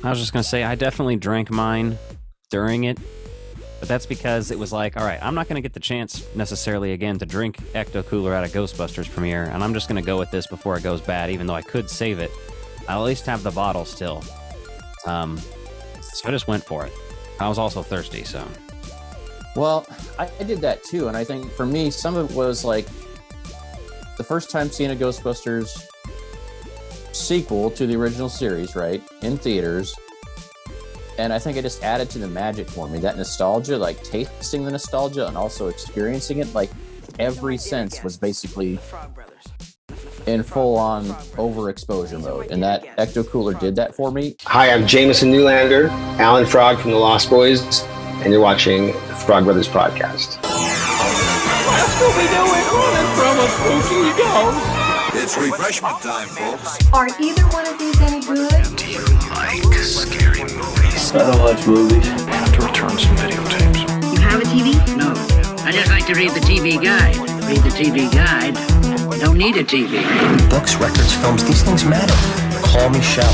I was just going to say, I definitely drank mine during it, but that's because it was like, all right, I'm not going to get the chance necessarily again to drink Ecto Cooler at a Ghostbusters premiere, and I'm just going to go with this before it goes bad, even though I could save it. I'll at least have the bottle still. So I just went for it. I was also thirsty, so. Well, I did that too, and I think for me, some of it was like the first time seeing a Ghostbusters sequel to the original series, right, in theaters. And I think it just added to the magic for me. That nostalgia, like tasting the nostalgia and also experiencing it, like every sense was basically in full-on overexposure mode. And that Ecto Cooler did that for me. Hi, I'm Jameson Newlander, Alan Frog from the Lost Boys, and you're watching the Frog Brothers Podcast. What's Scooby doing running from a spooky ghost? It's refreshment time, folks. Are either one of these any good? Do you like scary movies? I don't watch movies. I have to return some videotapes. You have a TV? No. I just like to read the TV guide. Read the TV guide. Don't need a TV. Books, records, films, these things matter. Call me Shell.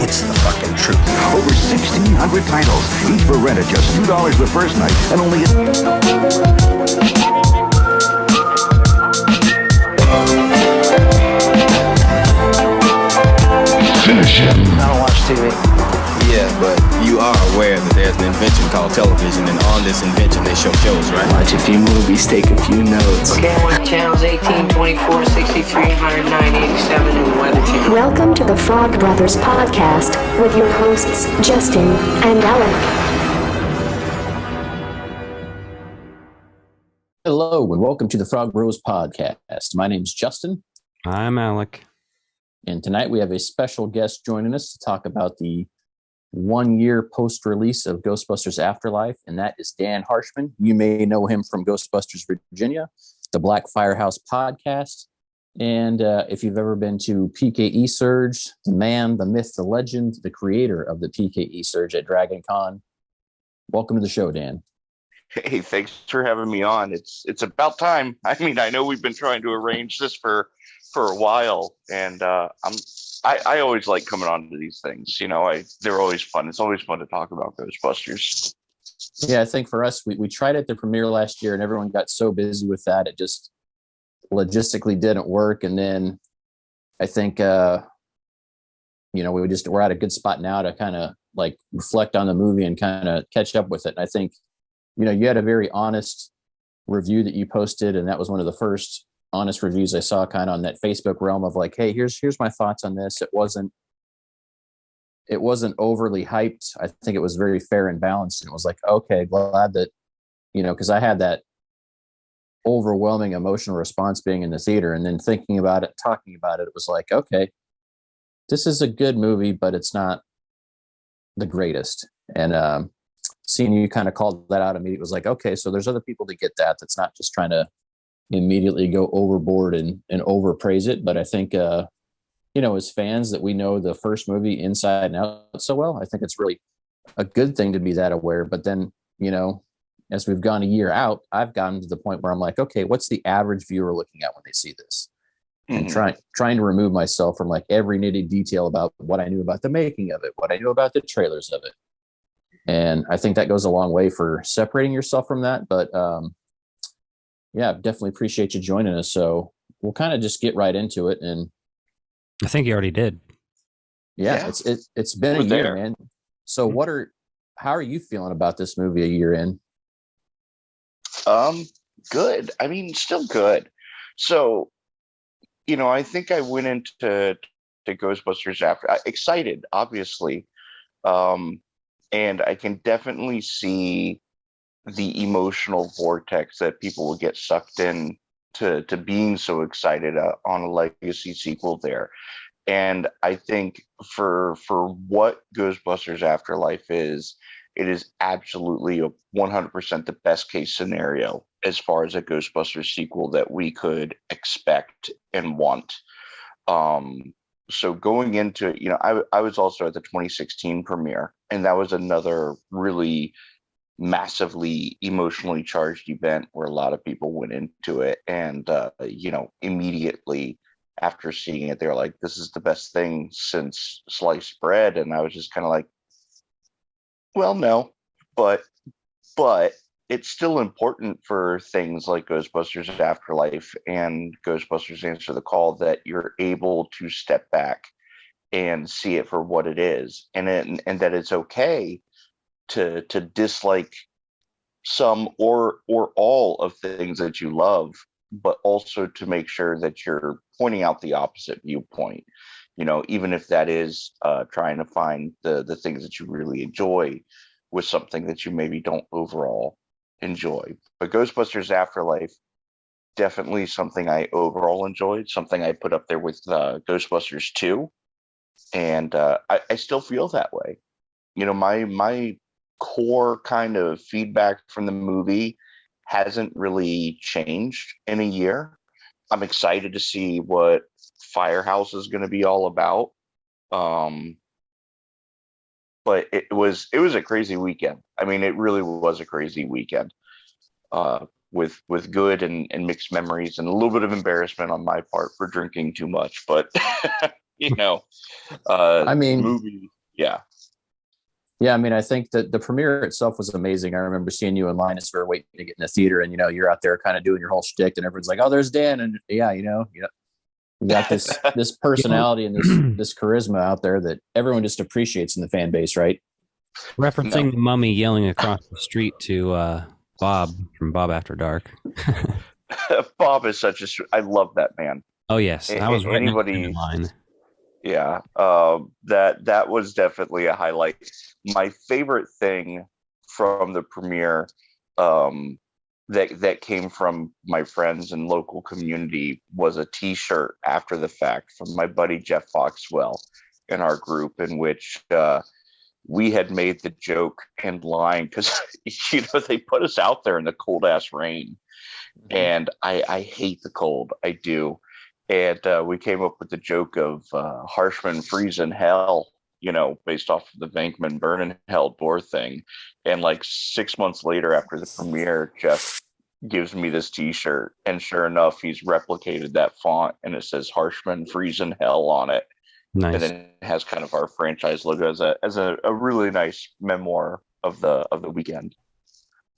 It's the fucking truth. Over 1,600 titles, each for rent at just $2 the first night, and only Finish him. I don't watch TV. Yeah, but you are aware that there's an invention called television, and on this invention they show shows, right? Watch a few movies, take a few notes. Okay, I want channels 18, 24, 63, 109, 87, and the Weather Channel. Welcome to the Frog Brothers Podcast with your hosts, Justin and Alec. Hello, and welcome to the Frog Bros Podcast. My name's Justin. I'm Alec. And tonight we have a special guest joining us to talk about the 1 year post-release of Ghostbusters Afterlife, and that is Dan Harshman. You may know him from Ghostbusters Virginia, the Black Firehouse podcast, and if you've ever been to PKE Surge, the man, the myth, the legend, the creator of the PKE Surge at Dragon Con. Welcome to the show, Dan. Hey, thanks for having me on. It's about time. I mean, I know we've been trying to arrange this for a while, and I always like coming on to these things. You know, they're always fun. It's always fun to talk about Ghostbusters. Yeah, I think for us, we tried it at the premiere last year, and everyone got so busy with that it just logistically didn't work. And then I think we're at a good spot now to kind of like reflect on the movie and kind of catch up with it. And I think you had a very honest review that you posted, and that was one of the first honest reviews I saw kind of on that Facebook realm of like, hey, here's my thoughts on this. It wasn't overly hyped. I think it was very fair and balanced. And it was like, okay, glad that, because I had that overwhelming emotional response being in the theater, and then thinking about it, talking about it, it was like, okay, this is a good movie, but it's not the greatest. And seeing you kind of called that out immediately was like, okay, so there's other people that get that. That's not just trying to immediately go overboard and overpraise it. But I think, as fans that we know the first movie inside and out so well, I think it's really a good thing to be that aware. But then, as we've gone a year out, I've gotten to the point where I'm like, okay, what's the average viewer looking at when they see this? Mm-hmm. And trying to remove myself from like every nitty detail about what I knew about the making of it, what I knew about the trailers of it. And I think that goes a long way for separating yourself from that. But, yeah, definitely appreciate you joining us. So we'll kind of just get right into it. And I think you already did. Yeah. It's been a year, man. So how are you feeling about this movie a year in? Good. I mean, still good. So, I think I went into Ghostbusters excited, obviously. And I can definitely see the emotional vortex that people will get sucked in to being so excited on a legacy sequel there. And I think for what Ghostbusters Afterlife is, it is absolutely 100% the best case scenario as far as a Ghostbusters sequel that we could expect and want. So going into it, I was also at the 2016 premiere, and that was another really massively emotionally charged event where a lot of people went into it and immediately after seeing it. They're like, this is the best thing since sliced bread. And I was just kind of like, well, no, but but it's still important for things like Ghostbusters Afterlife and Ghostbusters Answer the Call that you're able to step back and see it for what it is, and that it's okay to dislike some or all of things that you love, but also to make sure that you're pointing out the opposite viewpoint. Even if that is trying to find the things that you really enjoy with something that you maybe don't overall enjoy. But Ghostbusters Afterlife, definitely something I overall enjoyed, something I put up there with Ghostbusters 2. And I still feel that way. My core kind of feedback from the movie hasn't really changed in a year. I'm excited to see what Firehouse is going to be all about. But it was a crazy weekend. I mean, it really was a crazy weekend, with good and mixed memories and a little bit of embarrassment on my part for drinking too much. But I mean, movie, yeah. Yeah, I mean, I think that the premiere itself was amazing. I remember seeing you and Linus were waiting to get in the theater, and you're out there kind of doing your whole shtick, and everyone's like, "Oh, there's Dan," and yeah, you got this personality and this charisma out there that everyone just appreciates in the fan base, right? Referencing the mummy yelling across the street to Bob from Bob After Dark. Bob is I love that man. Oh yes, I was right next in line. Yeah, that was definitely a highlight. My favorite thing from the premiere, that came from my friends and local community, was a T-shirt after the fact from my buddy Jeff Foxwell in our group, in which we had made the joke and line because they put us out there in the cold ass rain, and I hate the cold. I do. And we came up with the joke of Harshman freezing hell, based off of the Venkman burn in hell door thing. And like 6 months later, after the premiere, Jeff gives me this T-shirt, and sure enough, he's replicated that font, and it says Harshman freezing hell on it. Nice. And then it has kind of our franchise logo as a really nice memoir of the weekend.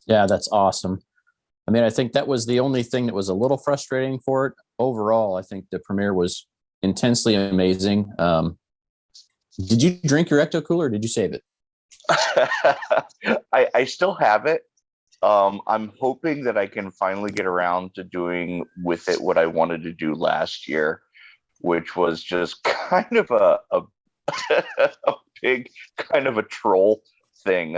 Yeah, that's awesome. I mean, I think that was the only thing that was a little frustrating for it. Overall, I think the premiere was intensely amazing. Did you drink your Ecto Cooler, or did you save it? I still have it. I'm hoping that I can finally get around to doing with it what I wanted to do last year, which was just kind of a big kind of a troll thing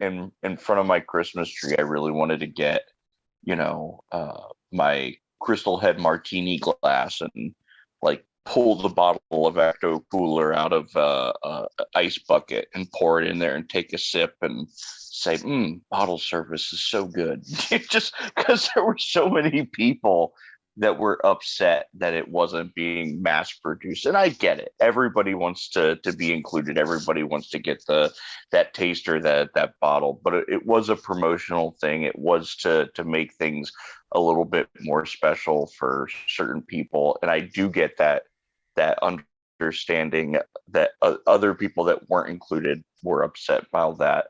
in front of my Christmas tree. I really wanted to get my Crystal Head martini glass and like pull the bottle of Ecto Cooler out of a ice bucket and pour it in there and take a sip and say, bottle service is so good. Just because there were so many people that were upset that it wasn't being mass produced. And I get it. Everybody wants to be included. Everybody wants to get that taster, that bottle, but it was a promotional thing. It was to make things a little bit more special for certain people. And I do get that understanding that other people that weren't included were upset by all that.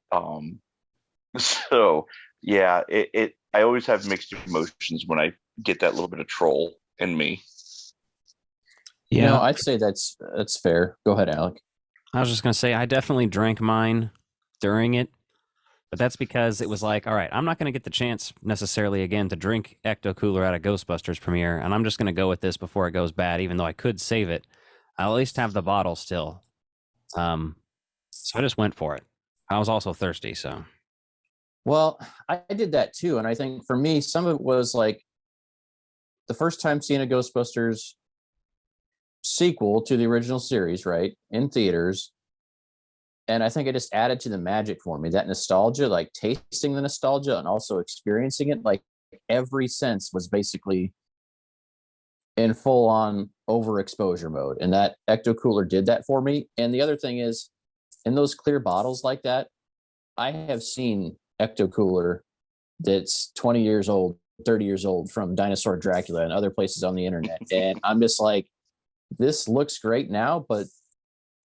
So yeah, I always have mixed emotions when I get that little bit of troll in me. Yeah, I'd say that's fair. Go ahead, Alec. I was just gonna say I definitely drank mine during it, but that's because it was like, all right, I'm not gonna get the chance necessarily again to drink Ecto Cooler at a Ghostbusters premiere, and I'm just gonna go with this before it goes bad, even though I could save it. I'll at least have the bottle still. So I just went for it. I was also thirsty, so. Well, I did that too, and I think for me, some of it was like the first time seeing a Ghostbusters sequel to the original series, right, in theaters. And I think it just added to the magic for me, that nostalgia, like tasting the nostalgia and also experiencing it. Like every sense was basically in full on overexposure mode. And that Ecto Cooler did that for me. And the other thing is, in those clear bottles like that, I have seen Ecto Cooler that's 20 years old 30 years old from Dinosaur Dracula and other places on the internet. And I'm just like, this looks great now, but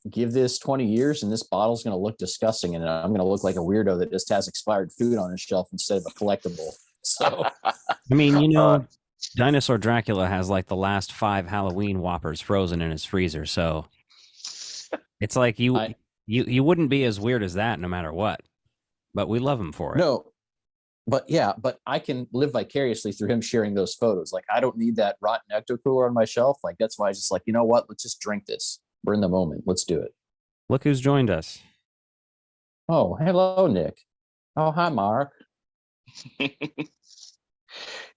give this 20 years and this bottle's going to look disgusting. And I'm going to look like a weirdo that just has expired food on his shelf instead of a collectible. So, I mean, Dinosaur Dracula has like the last 5 Halloween Whoppers frozen in his freezer. So it's like you wouldn't be as weird as that no matter what. But we love him for it. No, but I can live vicariously through him sharing those photos. Like, I don't need that rotten ecto cooler on my shelf. Like, that's why I was just like, you know what? Let's just drink this. We're in the moment. Let's do it. Look who's joined us. Oh, hello, Nick. Oh, hi, Mark.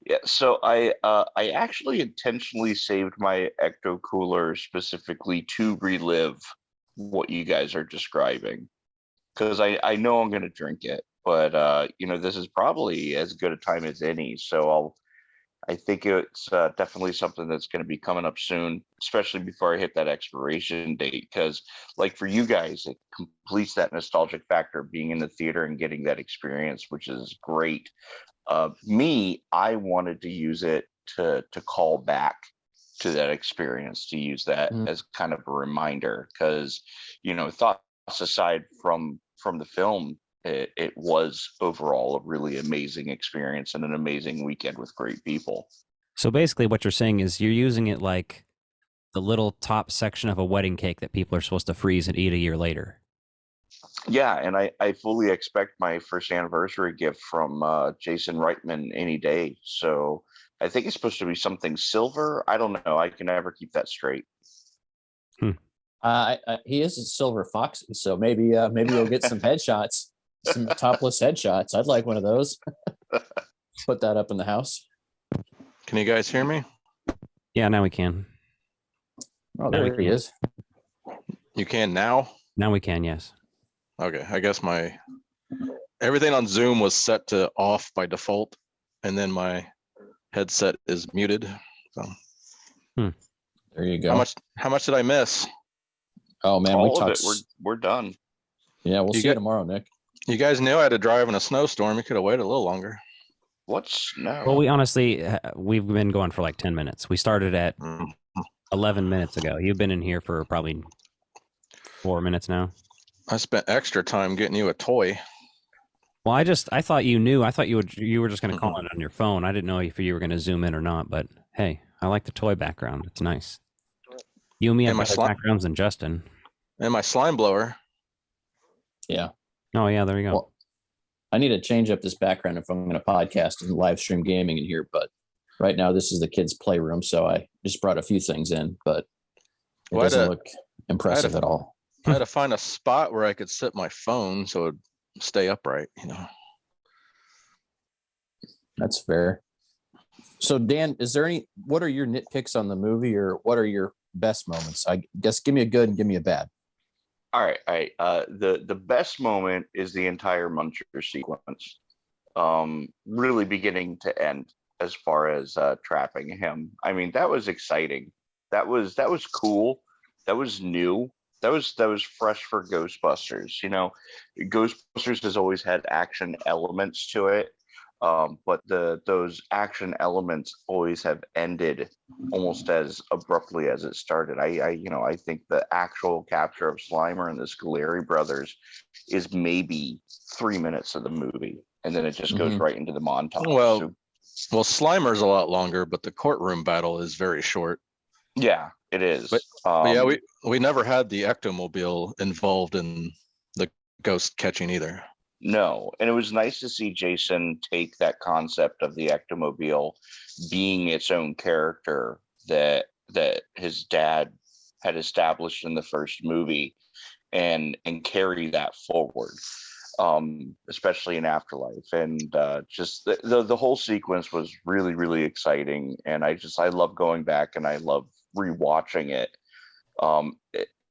Yeah, so I actually intentionally saved my ecto cooler specifically to relive what you guys are describing, because I know I'm going to drink it, but this is probably as good a time as any. So I think it's definitely something that's going to be coming up soon, especially before I hit that expiration date. Because, like, for you guys, it completes that nostalgic factor of being in the theater and getting that experience, which is great. Me, I wanted to use it to call back to that experience, to use that as kind of a reminder, because thoughts aside from the film, it was overall a really amazing experience and an amazing weekend with great people. So basically what you're saying is you're using it like the little top section of a wedding cake that people are supposed to freeze and eat a year later. Yeah, and I fully expect my first anniversary gift from Jason Reitman any day. So I think it's supposed to be something silver. I don't know. I can never keep that straight. He is a silver fox, so maybe you'll get some headshots, some topless headshots. I'd like one of those. Put that up in the house. Can you guys hear me? Yeah, now we can. Oh, there he is. You can now? Now we can, yes. Okay, I guess everything on Zoom was set to off by default, and then my headset is muted. So. There you go. How much did I miss? Oh man, all of it. We're done. Yeah, we'll see you tomorrow, Nick. You guys knew I had to drive in a snowstorm. You could have waited a little longer. What snow? Well, we've been going for like 10 minutes. We started at 11 minutes ago. You've been in here for probably 4 minutes now. I spent extra time getting you a toy. Well, I thought you knew. I thought you were just going to call it on your phone. I didn't know if you were going to zoom in or not. But hey, I like the toy background. It's nice. You and me have better backgrounds than Justin. And my slime blower. Yeah. Oh yeah, there you go. Well, I need to change up this background if I'm going to podcast and live stream gaming in here. But right now, this is the kids' playroom, so I just brought a few things in, but it doesn't look impressive at all. I had to find a spot where I could sit my phone so it'd stay upright, That's fair. So Dan, what are your nitpicks on the movie, or what are your best moments? I guess give me a good and give me a bad. All right. The best moment is the entire Muncher sequence, really beginning to end, as far as trapping him. I mean, that was exciting. That was cool. That was new. That was fresh for Ghostbusters. Ghostbusters has always had action elements to it, but those action elements always have ended almost as abruptly as it started. I think the actual capture of Slimer and the Scoleri brothers is maybe 3 minutes of the movie, and then it just goes right into the montage. Well, Slimer's a lot longer, but the courtroom battle is very short. Yeah, it is. But yeah, we never had the ectomobile involved in the ghost catching either. No, and it was nice to see Jason take that concept of the ectomobile being its own character that his dad had established in the first movie, and carry that forward, especially in Afterlife. And just the whole sequence was really, really exciting, and I love going back and I love rewatching it.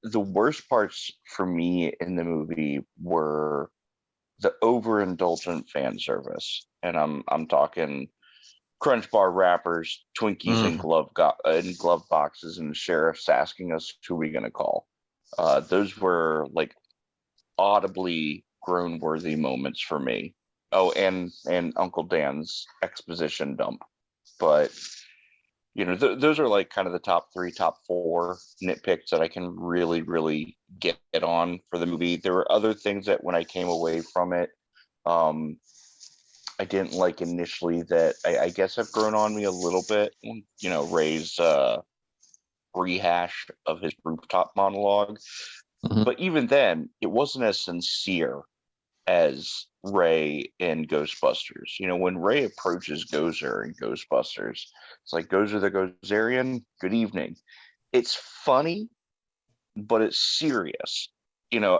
The worst parts for me in the movie were the overindulgent fan service, and I'm talking Crunch Bar wrappers, Twinkies in glove boxes, and sheriffs asking us who we gonna call. Those were like audibly groan-worthy moments for me. Oh, and Uncle Dan's exposition dump. But those are like kind of the top 3, top 4 nitpicks that I can really get on for the movie. There were other things that when I came away from it, I didn't like initially that I guess have grown on me a little bit. Ray's rehash of his rooftop monologue. Mhm. But even then, it wasn't as sincere as Ray in Ghostbusters. When Ray approaches Gozer in Ghostbusters, it's like, Gozer the Gozerian, good evening. It's funny, but it's serious.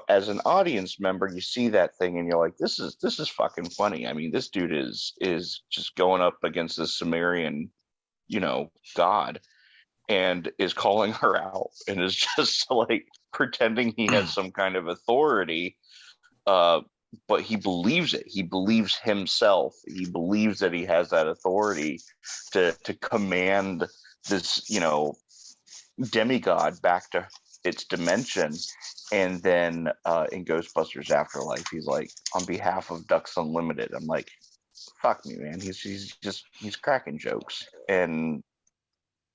As an audience member, you see that thing and you're like, this is fucking funny. I mean, this dude is just going up against this Sumerian, god, and is calling her out and is just like pretending he has some kind of authority. But he believes it. He believes himself. He believes that he has that authority to command this, demigod back to its dimension. And then in Ghostbusters Afterlife, he's like, on behalf of Ducks Unlimited. I'm like, fuck me, man. He's cracking jokes. And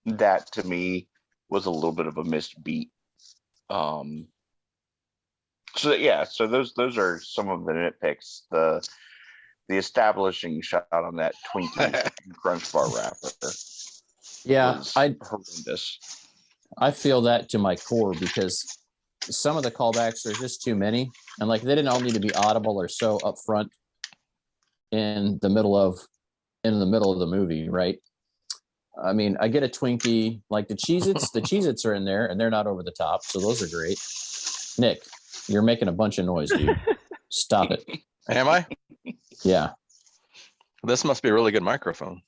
that to me was a little bit of a missed beat. So those are some of the nitpicks. The establishing shot on that Twinkie Crunch Bar wrapper. Yeah, horrendous. I feel that to my core because some of the callbacks are just too many, and like they didn't all need to be audible or so upfront in the middle of the movie, right? I mean, I get a Twinkie, like the Cheez-Its. The Cheez-Its are in there, and they're not over the top, so those are great. Nick, you're making a bunch of noise, dude. Stop it. Am I? Yeah. This must be a really good microphone.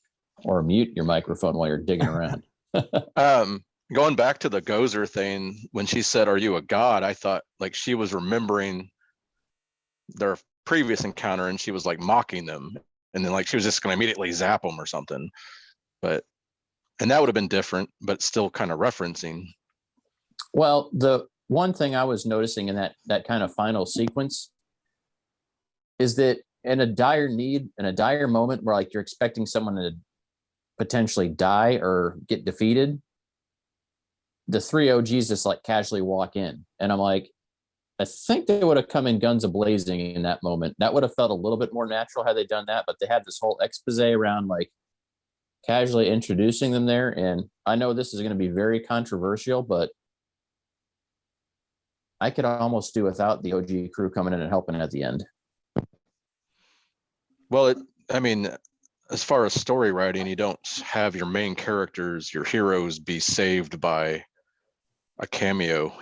Or mute your microphone while you're digging around. Going back to the Gozer thing, when she said, "Are you a god?" I thought like she was remembering their previous encounter and she was like mocking them, and then like she was just going to immediately zap them or something. And that would have been different, but still kind of referencing. Well, the one thing I was noticing in that kind of final sequence is that in a dire need, in a dire moment where like you're expecting someone to potentially die or get defeated, the 3 OGs just like casually walk in. And I'm like, I think they would have come in guns a-blazing in that moment. That would have felt a little bit more natural had they done that, but they had this whole expose around like casually introducing them there. And I know this is going to be very controversial, but I could almost do without the OG crew coming in and helping at the end. Well, as far as story writing, you don't have your main characters, your heroes, be saved by a cameo,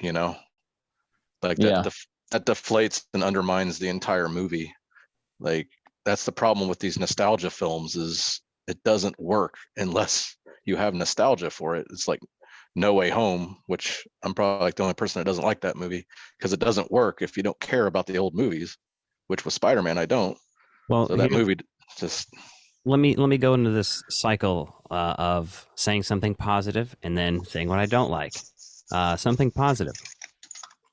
like that deflates and undermines the entire movie. Like that's the problem with these nostalgia films, is it doesn't work unless you have nostalgia for it. It's like No Way Home, which I'm probably like the only person that doesn't like that movie, because it doesn't work if you don't care about the old movies, which with Spider-Man, I don't. Well, so that movie just... Let me go into this cycle of saying something positive and then saying what I don't like. Something positive.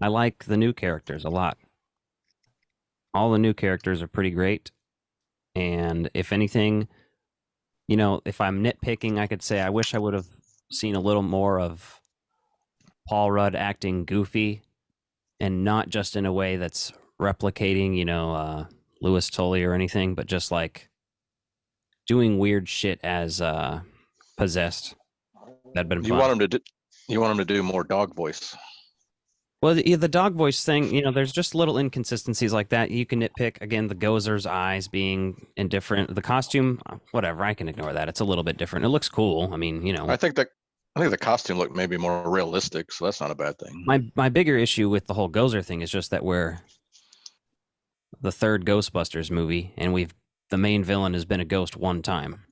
I like the new characters a lot. All the new characters are pretty great. And if anything, if I'm nitpicking, I could say I wish I would have seen a little more of Paul Rudd acting goofy and not just in a way that's replicating, Louis Tully or anything, but just like doing weird shit as possessed. That'd been fun. You want him to do more dog voice. Well, the dog voice thing, there's just little inconsistencies like that. You can nitpick, again, the Gozer's eyes being indifferent. The costume, whatever, I can ignore that. It's a little bit different. It looks cool. I mean, I think the costume looked maybe more realistic, so that's not a bad thing. My bigger issue with the whole Gozer thing is just that we're the third Ghostbusters movie, and the main villain has been a ghost one time,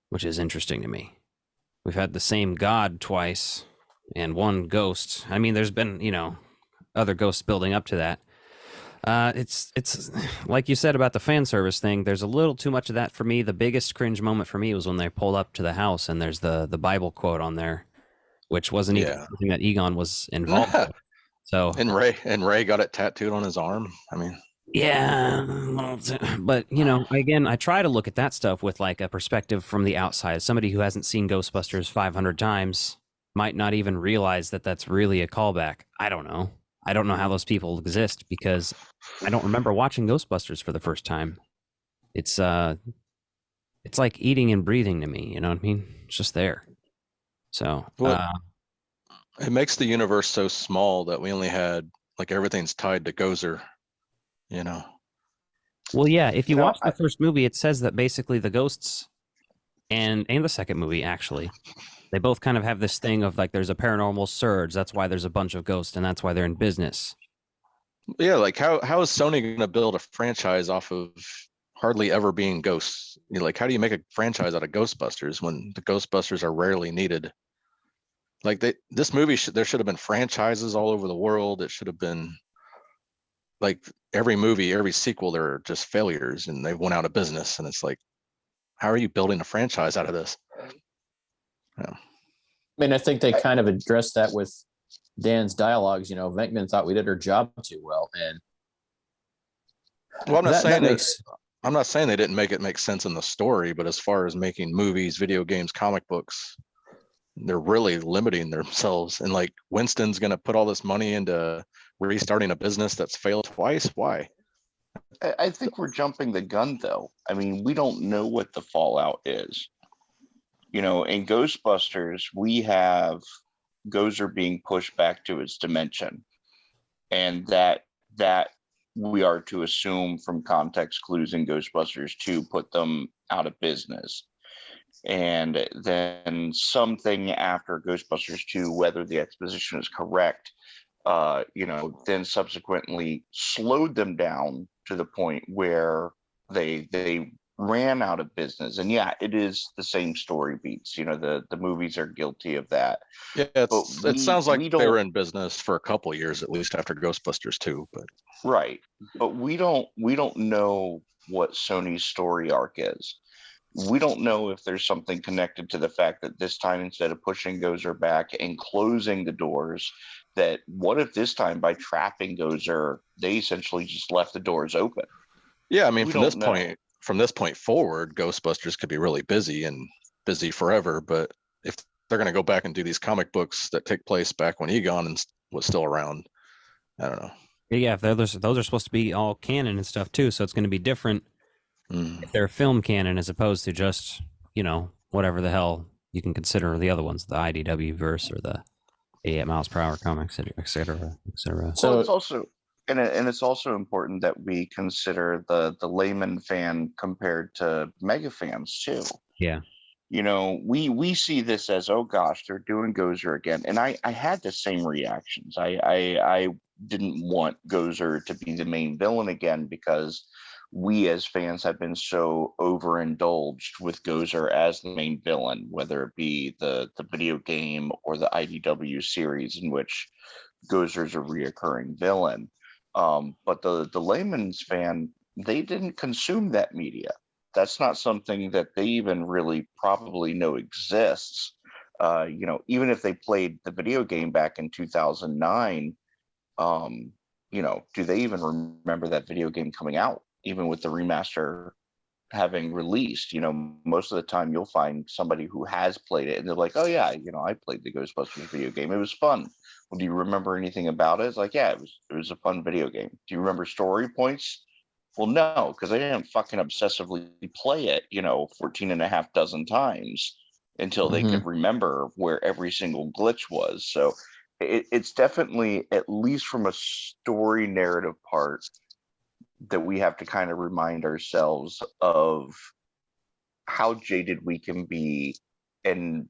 which is interesting to me. We've had the same god twice and one ghost. I mean, there's been, other ghosts building up to that. It's like you said about the fan service thing. There's a little too much of that for me. The biggest cringe moment for me was when they pulled up to the house and there's the Bible quote on there, which wasn't even something that Egon was involved with. So and Ray got it tattooed on his arm. I mean, Yeah, but again, I try to look at that stuff with like a perspective from the outside. Somebody who hasn't seen Ghostbusters 500 times might not even realize that that's really a callback. I don't know. I don't know how those people exist because I don't remember watching Ghostbusters for the first time. It's like eating and breathing to me. You know what I mean? It's just there. So, it makes the universe so small that we only had like everything's tied to Gozer. Well, yeah. If you watch the first movie, it says that basically the ghosts and the second movie actually, they both kind of have this thing of like there's a paranormal surge. That's why there's a bunch of ghosts, and that's why they're in business. Yeah, like how is Sony going to build a franchise off of hardly ever being ghosts? Like how do you make a franchise out of Ghostbusters when the Ghostbusters are rarely needed? Like this movie, there should have been franchises all over the world. It should have been like every movie, every sequel, they're just failures and they went out of business. And it's like, how are you building a franchise out of this? Yeah. I mean, I think they kind of addressed that with Dan's dialogues. Venkman thought we did our job too well, and well, I'm not saying they didn't make it make sense in the story, but as far as making movies, video games, comic books, they're really limiting themselves. And like Winston's going to put all this money into restarting a business that's failed twice. Why? I think we're jumping the gun, though. I mean, we don't know what the fallout is. In Ghostbusters, we have Gozer being pushed back to its dimension, and that we are to assume from context clues in Ghostbusters 2 put them out of business. And then something after Ghostbusters 2, whether the exposition is correct, then subsequently slowed them down to the point where they ran out of business. And yeah, it is the same story beats. The movies are guilty of that. Yeah, it sounds like they were in business for a couple of years at least after Ghostbusters 2, but right. But we don't know what Sony's story arc is. We don't know if there's something connected to the fact that this time, instead of pushing Gozer back and closing the doors, that what if this time by trapping Gozer, they essentially just left the doors open? Yeah, I mean, from this point forward, Ghostbusters could be really busy and busy forever. But if they're going to go back and do these comic books that take place back when Egon was still around, I don't know. Yeah, if those are supposed to be all canon and stuff too, so it's going to be different. If they're film canon as opposed to just, whatever the hell you can consider the other ones, the IDW verse or the 88 miles per hour comics, et cetera, et cetera. So it's also, and it's also important that we consider the layman fan compared to mega fans too. Yeah. We see this as, oh gosh, they're doing Gozer again. And I had the same reactions. I didn't want Gozer to be the main villain again because we as fans have been so overindulged with Gozer as the main villain, whether it be the video game or the IDW series in which Gozer is a reoccurring villain. But the layman's fan, they didn't consume that media. That's not something that they even really probably know exists. Even if they played the video game back in 2009, do they even remember that video game coming out? Even with the remaster having released, most of the time you'll find somebody who has played it and they're like, oh yeah, I played the Ghostbusters video game. It was fun. Well, do you remember anything about it? It's like, yeah, it was a fun video game. Do you remember story points? Well, no, because I didn't fucking obsessively play it, 14 and a half dozen times until they could remember where every single glitch was. So it's definitely, at least from a story narrative part, that we have to kind of remind ourselves of how jaded we can be and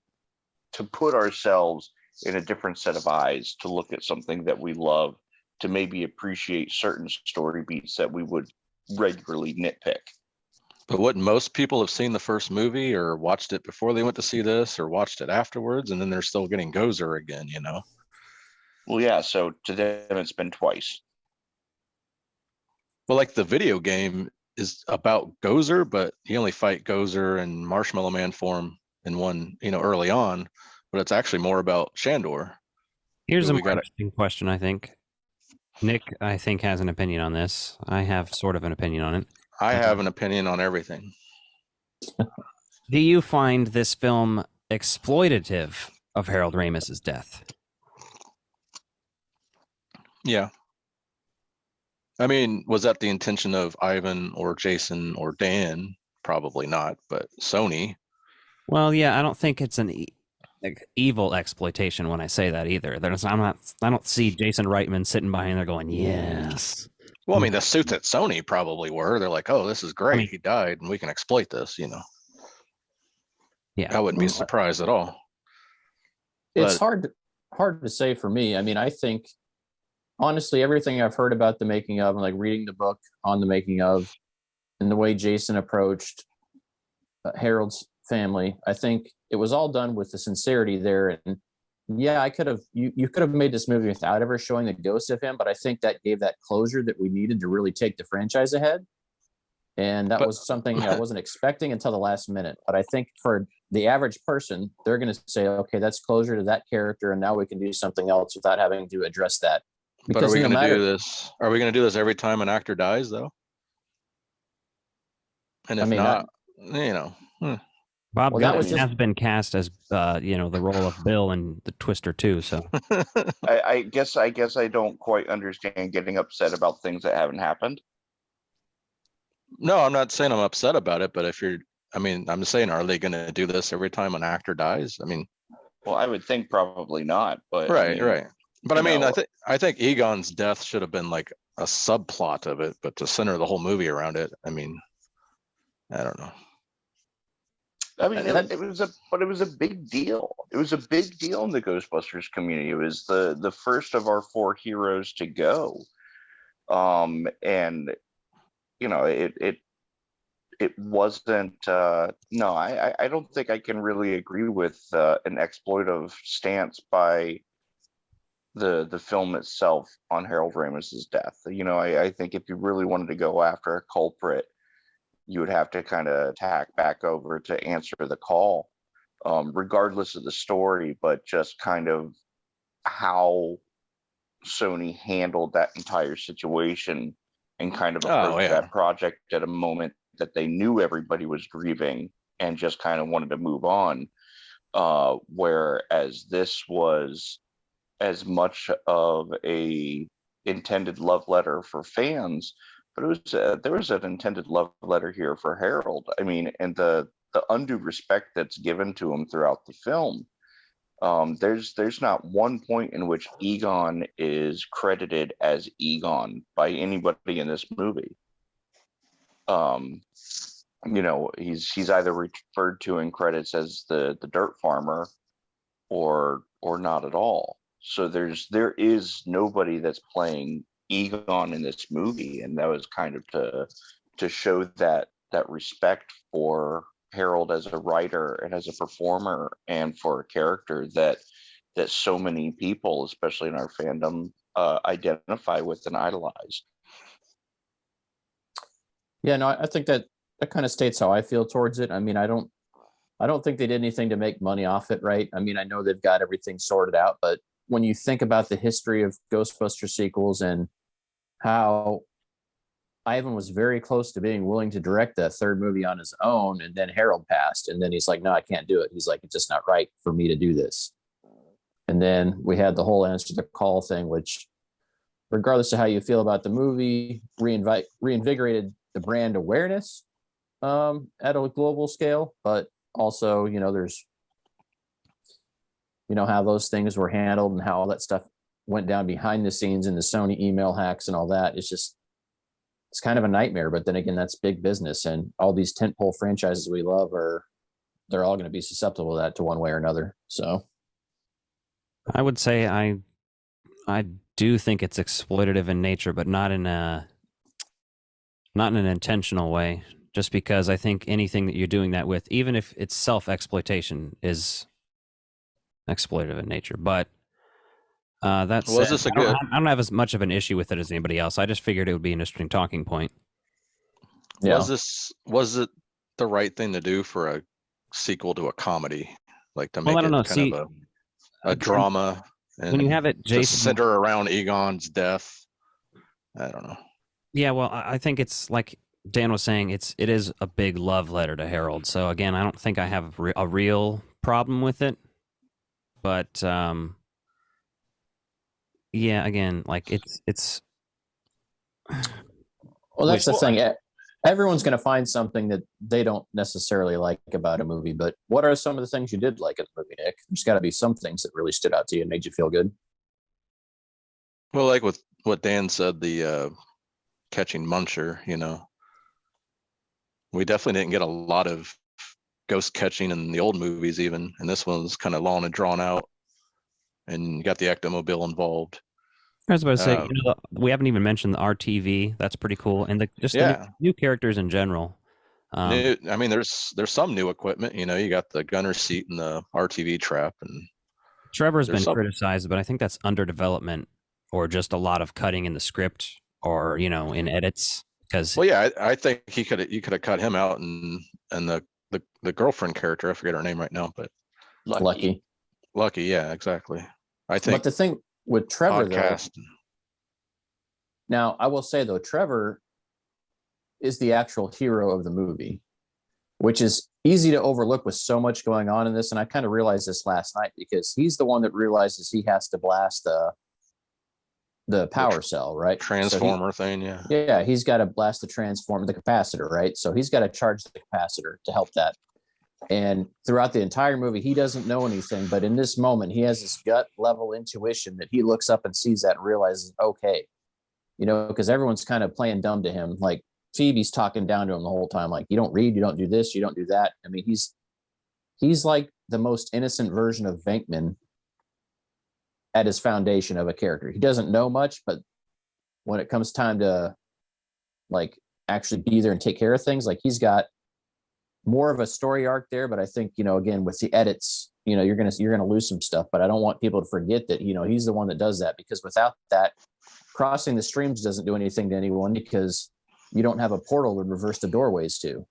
to put ourselves in a different set of eyes to look at something that we love, to maybe appreciate certain story beats that we would regularly nitpick. But wouldn't most people have seen the first movie or watched it before they went to see this or watched it afterwards, and then they're still getting Gozer again, Well, yeah, so to them it's been twice. Well, like the video game is about Gozer, but you only fight Gozer and Marshmallow Man form in one, early on, but it's actually more about Shandor. Here's a more interesting question, I think. Nick, I think, has an opinion on this. I have sort of an opinion on it. I have an opinion on everything. Do you find this film exploitative of Harold Ramis's death? Yeah. I mean, was that the intention of Ivan or Jason or Dan? Probably not, but Sony. Well, yeah, I don't think it's an evil exploitation when I say that either. I don't see Jason Reitman sitting behind there going, yes. Well, I mean, the suits at Sony probably were. They're like, oh, this is great. I mean, he died, and we can exploit this, Yeah. I wouldn't be surprised at all. It's hard to say for me. I mean, I think, honestly, everything I've heard about the making of, and like reading the book on the making of, and the way Jason approached Harold's family, I think it was all done with the sincerity there. And yeah, I could have you could have made this movie without ever showing the ghost of him, but I think that gave that closure that we needed to really take the franchise ahead. And that was something I wasn't expecting until the last minute. But I think for the average person, they're going to say, okay, that's closure to that character, and now we can do something else without having to address that. But are we going to do this? Are we going to do this every time an actor dies, though? And if not, Bob Gutman has been cast as the role of Bill in the Twister 2. So I guess I don't quite understand getting upset about things that haven't happened. No, I'm not saying I'm upset about it, but I'm saying, are they going to do this every time an actor dies? I mean, well, I would think probably not, but right. But I think Egon's death should have been like a subplot of it, but to center the whole movie around it, I mean, I don't know. I mean, it was a big deal. It was a big deal in the Ghostbusters community. It was the first of our 4 heroes to go, and it wasn't. No, I don't think I can really agree with an exploitive stance by the film itself on Harold Ramis's death. I think if you really wanted to go after a culprit, you would have to kind of tack back over to answer the call, regardless of the story, but just kind of how Sony handled that entire situation and kind of approached that project at a moment that they knew everybody was grieving and just kind of wanted to move on. Whereas this was as much of a intended love letter for fans, but there was an intended love letter here for Harold. I mean, and the undue respect that's given to him throughout the film. There's not one point in which Egon is credited as Egon by anybody in this movie. He's either referred to in credits as the dirt farmer or not at all. So there is nobody that's playing Egon in this movie, and that was kind of to show that respect for Harold as a writer and as a performer, and for a character that so many people, especially in our fandom, identify with and idolize. Yeah, no, I think that kind of states how I feel towards it. I mean, I don't think they did anything to make money off it, right? I mean, I know they've got everything sorted out, but when you think about the history of Ghostbusters sequels and how Ivan was very close to being willing to direct that third movie on his own, and then Harold passed, and then he's like, no, I can't do it. He's like, it's just not right for me to do this. And then we had the whole answer the call thing, which, regardless of how you feel about the movie, reinvigorated the brand awareness at a global scale, but also, there's how those things were handled and how all that stuff went down behind the scenes and the Sony email hacks and all that. It's kind of a nightmare. But then again, that's big business, and all these tentpole franchises we love they're all going to be susceptible to that to one way or another. So I would say I do think it's exploitative in nature, but not in an intentional way. Just because I think anything that you're doing that with, even if it's self-exploitation, is exploitative in nature. But that's I don't have as much of an issue with it as anybody else. I just figured it would be an interesting talking point. Yeah. Was it the right thing to do for a sequel to a comedy, like to make it a drama, and when you have it, Jason, center around Egon's death? I don't know. Yeah, well, I think it's like Dan was saying, it is a big love letter to Harold. So again, I don't think I have a real problem with it, but yeah, again, like it's. Well, that's the thing. Everyone's going to find something that they don't necessarily like about a movie. But what are some of the things you did like in the movie, Nick? There's got to be some things that really stood out to you and made you feel good. Well, like with what Dan said, the catching Muncher, we definitely didn't get a lot of ghost catching in the old movies even, and this one's kind of long and drawn out, and you got the ectomobile involved. I was about to say, we haven't even mentioned the RTV. That's pretty cool, and the new characters in general. I mean, there's some new equipment. You got the gunner seat and the RTV trap, and Trevor's been criticized, but I think that's under development or just a lot of cutting in the script or in edits. Because I think you could have cut him out, and the girlfriend character, I forget her name right now, but Lucky, yeah, exactly. I think. But the thing with Trevor, though, now I will say though, Trevor is the actual hero of the movie, which is easy to overlook with so much going on in this. And I kind of realized this last night because he's the one that realizes he has to blast the power cell, right? Transformer thing, yeah. Yeah, he's got to blast the transformer, the capacitor, right? So he's got to charge the capacitor to help that. And throughout the entire movie, he doesn't know anything, but in this moment, he has this gut level intuition that he looks up and sees that and realizes, okay, because everyone's kind of playing dumb to him. Like Phoebe's talking down to him the whole time, like, you don't read, you don't do this, you don't do that. I mean, he's like the most innocent version of Venkman at his foundation of a character. He doesn't know much, but when it comes time to like actually be there and take care of things, like he's got more of a story arc there. But I think, again, with the edits, you're gonna lose some stuff. But I don't want people to forget that, he's the one that does that, because without that, crossing the streams doesn't do anything to anyone because you don't have a portal to reverse the doorways to.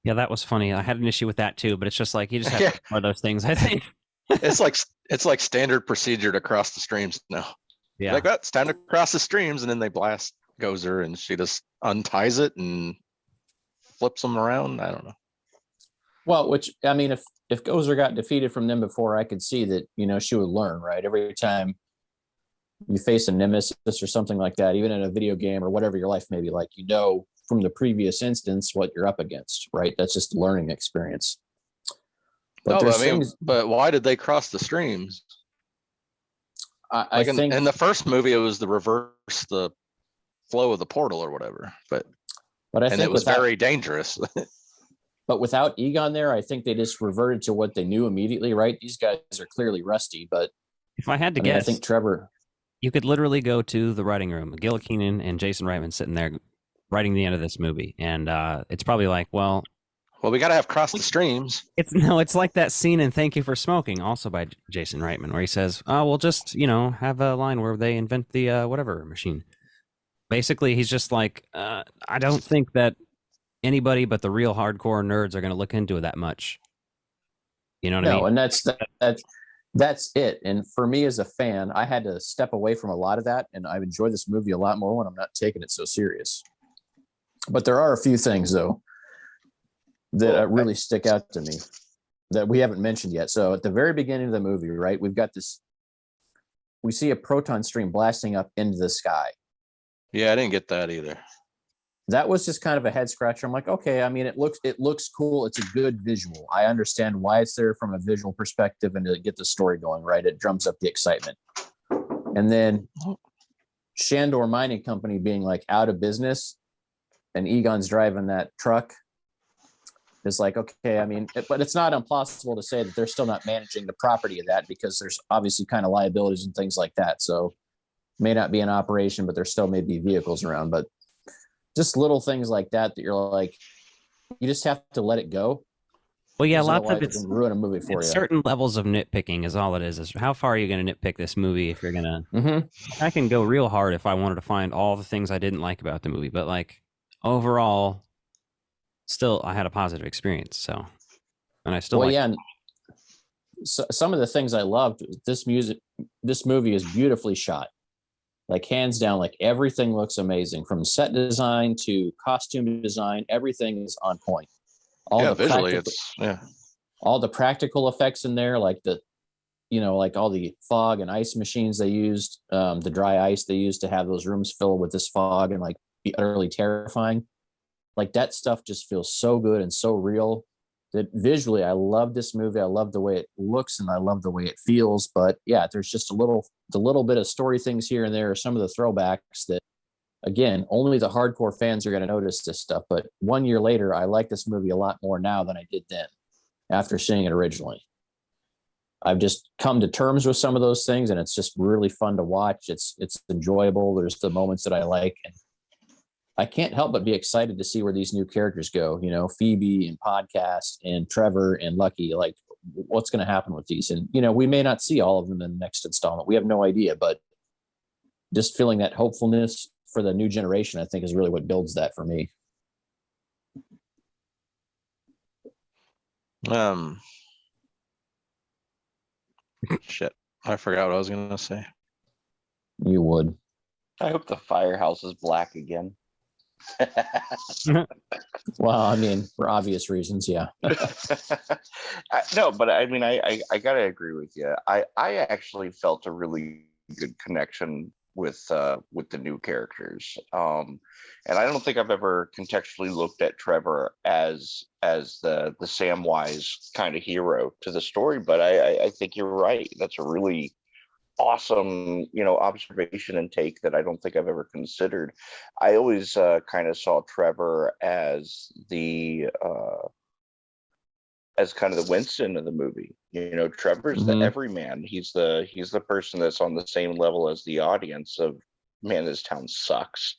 Yeah, that was funny. I had an issue with that too, but it's just like you just have one of those things, I think. It's like standard procedure to cross the streams now. Yeah, like it's time to cross the streams, and then they blast Gozer, and she just unties it and flips them around. I don't know. Well, which I mean, if Gozer got defeated from them before, I could see that she would learn, right? Every time you face a nemesis or something like that, even in a video game or whatever your life may be like, from the previous instance what you're up against, right? That's just a learning experience. But but why did they cross the streams? I think in the first movie it was the reverse the flow of the portal or whatever, but I think it was very dangerous. But without Egon there, I think they just reverted to what they knew immediately, right? These guys are clearly rusty, but if I had to guess, I think Trevor, you could literally go to the writing room, Gil Keenan and Jason Reitman sitting there writing the end of this movie, and it's probably like, well, we got to have crossed the streams. It's like that scene in Thank You for Smoking, also by Jason Reitman, where he says, "Oh, we'll just have a line where they invent the whatever machine." Basically, he's just like, I don't think that anybody but the real hardcore nerds are going to look into it that much. You know what I mean? And that's it. And for me as a fan, I had to step away from a lot of that, and I've enjoyed this movie a lot more when I'm not taking it so serious. But there are a few things though that really stick out to me that we haven't mentioned yet. So at the very beginning of the movie, right, we see a proton stream blasting up into the sky. Yeah, I didn't get that either. That was just kind of a head scratcher. I'm like, okay, I mean, it looks cool. It's a good visual. I understand why it's there from a visual perspective and to get the story going, right? It drums up the excitement. And then Shandor Mining Company being like out of business and Egon's driving that truck. It's like, okay, I mean, but it's not impossible to say that they're still not managing the property of that, because there's obviously kind of liabilities and things like that. So may not be an operation, but there still may be vehicles around. But just little things like that you're like, you just have to let it go. Well, yeah, lots of it's ruin a movie for you. Certain levels of nitpicking is all it is how far are you going to nitpick this movie if you're going to... I can go real hard if I wanted to find all the things I didn't like about the movie, but like overall... still I had a positive experience, so and I still so some of the things I loved, this movie is beautifully shot. Like hands down, like everything looks amazing from set design to costume design. Everything is on point. Visually, all the practical effects in there, like like all the fog and ice machines they used, the dry ice they used to have those rooms filled with this fog and like be utterly terrifying. Like that stuff just feels so good and so real that visually I love this movie. I love the way it looks and I love the way it feels. But yeah, there's just the little bit of story things here and there are some of the throwbacks that, again, only the hardcore fans are going to notice this stuff. But 1 year later, I like this movie a lot more now than I did then after seeing it originally. I've just come to terms with some of those things, and it's just really fun to watch. It's enjoyable. There's the moments that I like, and I can't help but be excited to see where these new characters go. Phoebe and Podcast and Trevor and Lucky. Like, what's going to happen with these? And we may not see all of them in the next installment. We have no idea, but just feeling that hopefulness for the new generation, I think, is really what builds that for me. Shit, I forgot what I was gonna say. You would. I hope the firehouse is black again. Well, I mean, for obvious reasons, yeah. No, but I mean, I gotta agree with you. I actually felt a really good connection with the new characters, and I don't think I've ever contextually looked at Trevor as the Samwise kind of hero to the story. But I think you're right. That's a really awesome observation and take that I don't think I've ever considered. I always kind of saw Trevor as kind of the Winston of the movie. Trevor's the everyman. He's the person that's on the same level as the audience of, man, this town sucks.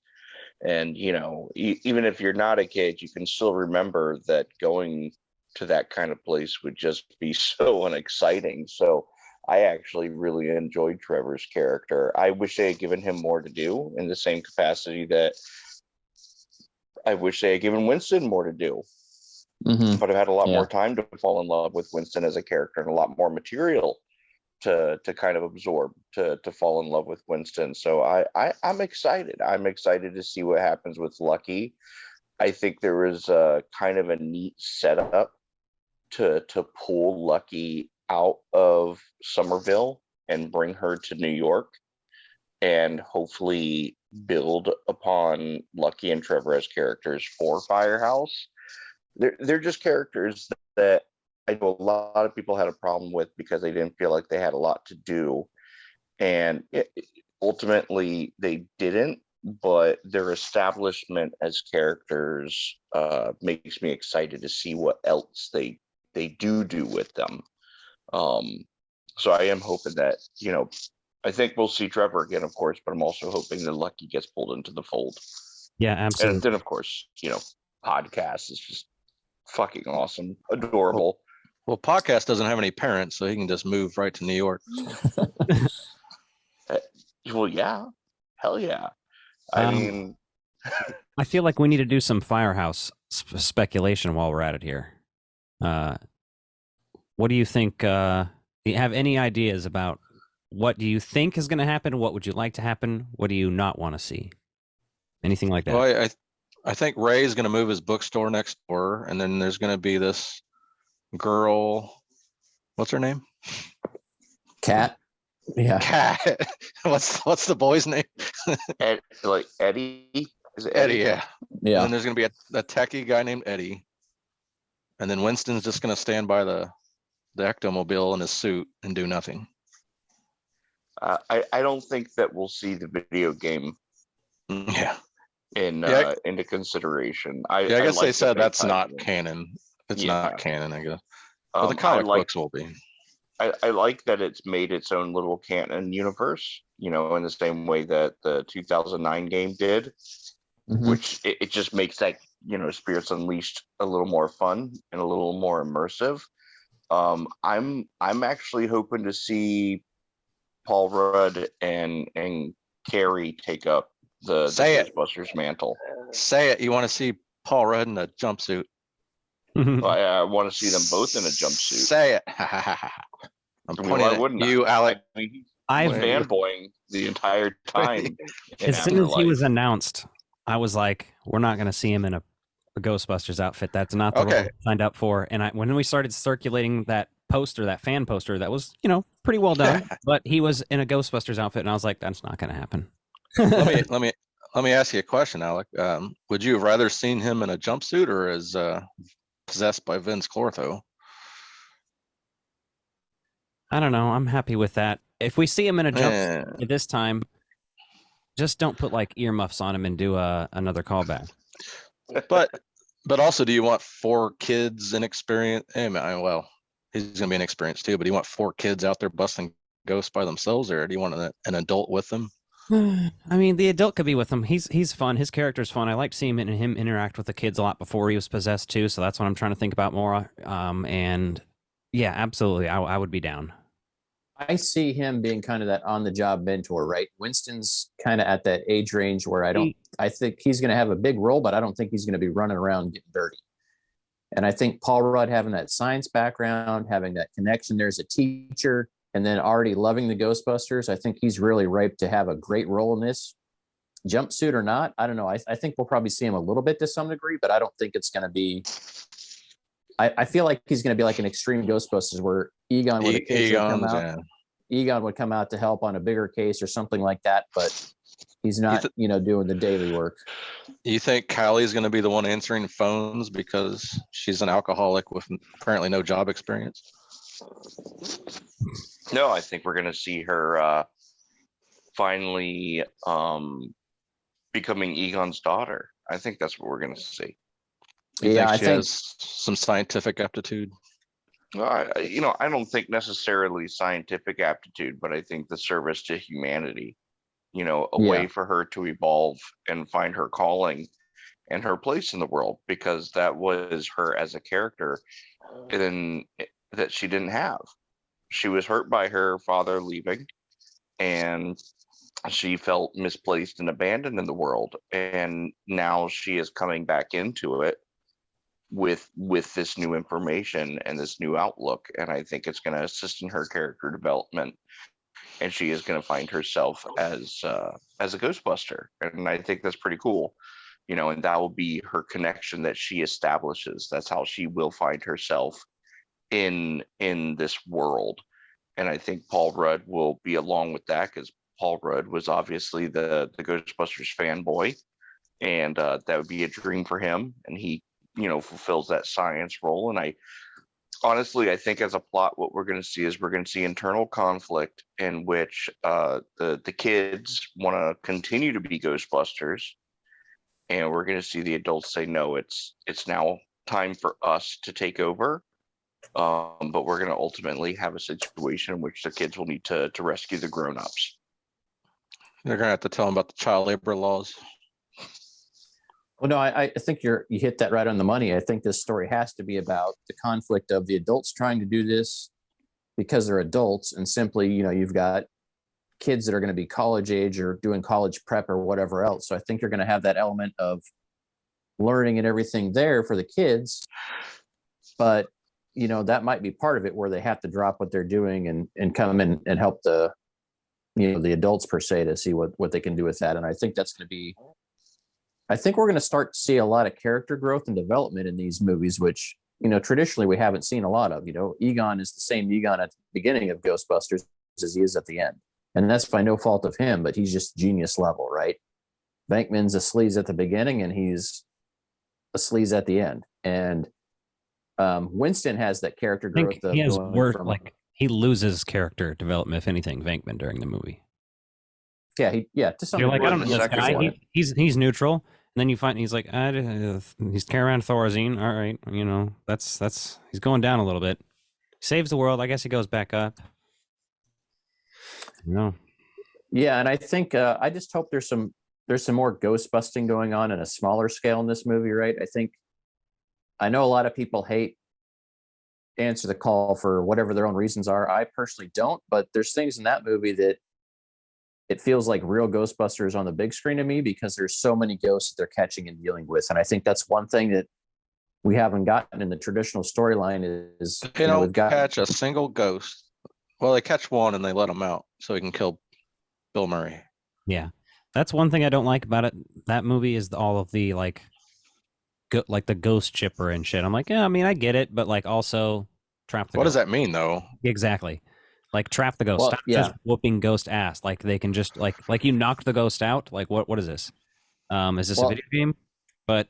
And even if you're not a kid, you can still remember that going to that kind of place would just be so unexciting. So I actually really enjoyed Trevor's character. I wish they had given him more to do, in the same capacity that I wish they had given Winston more to do. Mm-hmm. But I've had a lot more time to fall in love with Winston as a character, and a lot more material to kind of absorb to fall in love with Winston. So I'm excited. I'm excited to see what happens with Lucky. I think there is a kind of a neat setup to pull Lucky out of Somerville and bring her to New York, and hopefully build upon Lucky and Trevor as characters for Firehouse. They're just characters that I know a lot of people had a problem with because they didn't feel like they had a lot to do. And ultimately they didn't, but their establishment as characters makes me excited to see what else they do with them. So I am hoping that, I think we'll see Trevor again, of course, but I'm also hoping that Lucky gets pulled into the fold. Yeah, absolutely. And then, of course, Podcast is just fucking awesome, adorable. Well, Podcast doesn't have any parents, so he can just move right to New York. Well, yeah, hell yeah. I mean, I feel like we need to do some Firehouse speculation while we're at it here. What do you think? Do you have any ideas about what do you think is going to happen? What would you like to happen? What do you not want to see? Anything like that? Well, I think Ray's going to move his bookstore next door, and then there's going to be this girl. What's her name? Cat. Yeah. Cat. What's the boy's name? Like Eddie. Is it Eddie? Yeah. Yeah. And there's going to be a techie guy named Eddie, and then Winston's just going to stand by the ectomobile in his suit and do nothing. I don't think that we'll see the video game. Yeah. Into consideration. I guess like they said that's not it. canon. It's not canon, I guess. But the comic books will be. I like that it's made its own little canon universe, in the same way that the 2009 game did, which it just makes that, Spirits Unleashed a little more fun and a little more immersive. I'm actually hoping to see Paul Rudd and Carrie take up the Ghostbusters mantle. Say it. You want to see Paul Rudd in a jumpsuit? I want to see them both in a jumpsuit. Say it. I'm pointing at you, Alec. I've fanboying the entire time. As soon as he was announced, I was like, we're not going to see him in a Ghostbusters outfit. That's not the role I signed up for. And when we started circulating that poster, that fan poster, that was, pretty well done. But he was in a Ghostbusters outfit, and I was like, that's not going to happen. Let me ask you a question, Alec. Would you have rather seen him in a jumpsuit or as possessed by Vince Clortho? I don't know. I'm happy with that. If we see him in a jumpsuit this time, just don't put like earmuffs on him and do another callback. But also, do you want 4 kids inexperienced? Well, he's going to be inexperienced too. But do you want 4 kids out there busting ghosts by themselves, or do you want an adult with them? I mean, the adult could be with him. He's fun. His character's fun. I liked seeing him interact with the kids a lot before he was possessed too. So that's what I'm trying to think about more. And yeah, absolutely, I would be down. I see him being kind of that on-the-job mentor, right? Winston's kind of at that age range where I think he's going to have a big role, but I don't think he's going to be running around getting dirty. And I think Paul Rudd having that science background, having that connection there as a teacher, and then already loving the Ghostbusters, I think he's really ripe to have a great role in this. Jumpsuit or not, I don't know. I think we'll probably see him a little bit to some degree, but I don't think it's going to be. I feel like he's going to be like an extreme Ghostbusters where Egon would come out. Yeah. Egon would come out to help on a bigger case or something like that, but he's not, doing the daily work. You think Kylie's going to be the one answering phones because she's an alcoholic with apparently no job experience? No, I think we're going to see her finally becoming Egon's daughter. I think that's what we're going to see. I think has some scientific aptitude. I don't think necessarily scientific aptitude, but I think the service to humanity, a way for her to evolve and find her calling and her place in the world, because that was her as a character that she didn't have. She was hurt by her father leaving, and she felt misplaced and abandoned in the world. And now she is coming back into it with this new information and this new outlook, and I think it's going to assist in her character development, and she is going to find herself as a Ghostbuster, and I think that's pretty cool, and that will be her connection that she establishes. That's how she will find herself in this world, and I think Paul Rudd will be along with that, because Paul Rudd was obviously the Ghostbusters fanboy, and that would be a dream for him, and he fulfills that science role. And I think as a plot, what we're going to see is we're going to see internal conflict in which the kids want to continue to be Ghostbusters, and we're going to see the adults say, no, it's now time for us to take over. But we're going to ultimately have a situation in which the kids will need to rescue the grown-ups. They're going to have to tell them about the child labor laws. Well, no, I think you hit that right on the money. I think this story has to be about the conflict of the adults trying to do this because they're adults, and simply, you've got kids that are going to be college age or doing college prep or whatever else. So I think you're going to have that element of learning and everything there for the kids, but that might be part of it where they have to drop what they're doing and come in and help the adults per se to see what they can do with that. And I think that's going to be. I think we're going to start to see a lot of character growth and development in these movies, which, traditionally we haven't seen a lot of. Egon is the same Egon at the beginning of Ghostbusters as he is at the end. And that's by no fault of him, but he's just genius level, right? Venkman's a sleaze at the beginning and he's a sleaze at the end. And Winston has that character growth. He has work, he loses character development, if anything, Venkman, during the movie. Yeah, to some degree. I don't know this guy. He's neutral, and then you find he's like, he's carrying around Thorazine. All right, that's he's going down a little bit. Saves the world. I guess he goes back up. No. Yeah, and I think I just hope there's some more ghost busting going on in a smaller scale in this movie, right? I know a lot of people hate Answer the Call for whatever their own reasons are. I personally don't, but there's things in that movie that it feels like real Ghostbusters on the big screen to me, because there's so many ghosts that they're catching and dealing with. And I think that's one thing that we haven't gotten in the traditional storyline is they don't catch a single ghost. Well, they catch one and they let them out. so he can kill Bill Murray. Yeah, that's one thing I don't like about it. That movie is all of the like the ghost chipper and shit. I'm like, yeah, I mean, I get it, but like also trap the What ghost. does that mean though? Exactly. Like trap the ghost. Well, Stop yeah. just whooping ghost ass. Like they can just like you knocked the ghost out. Like what is this? Is this a video game? But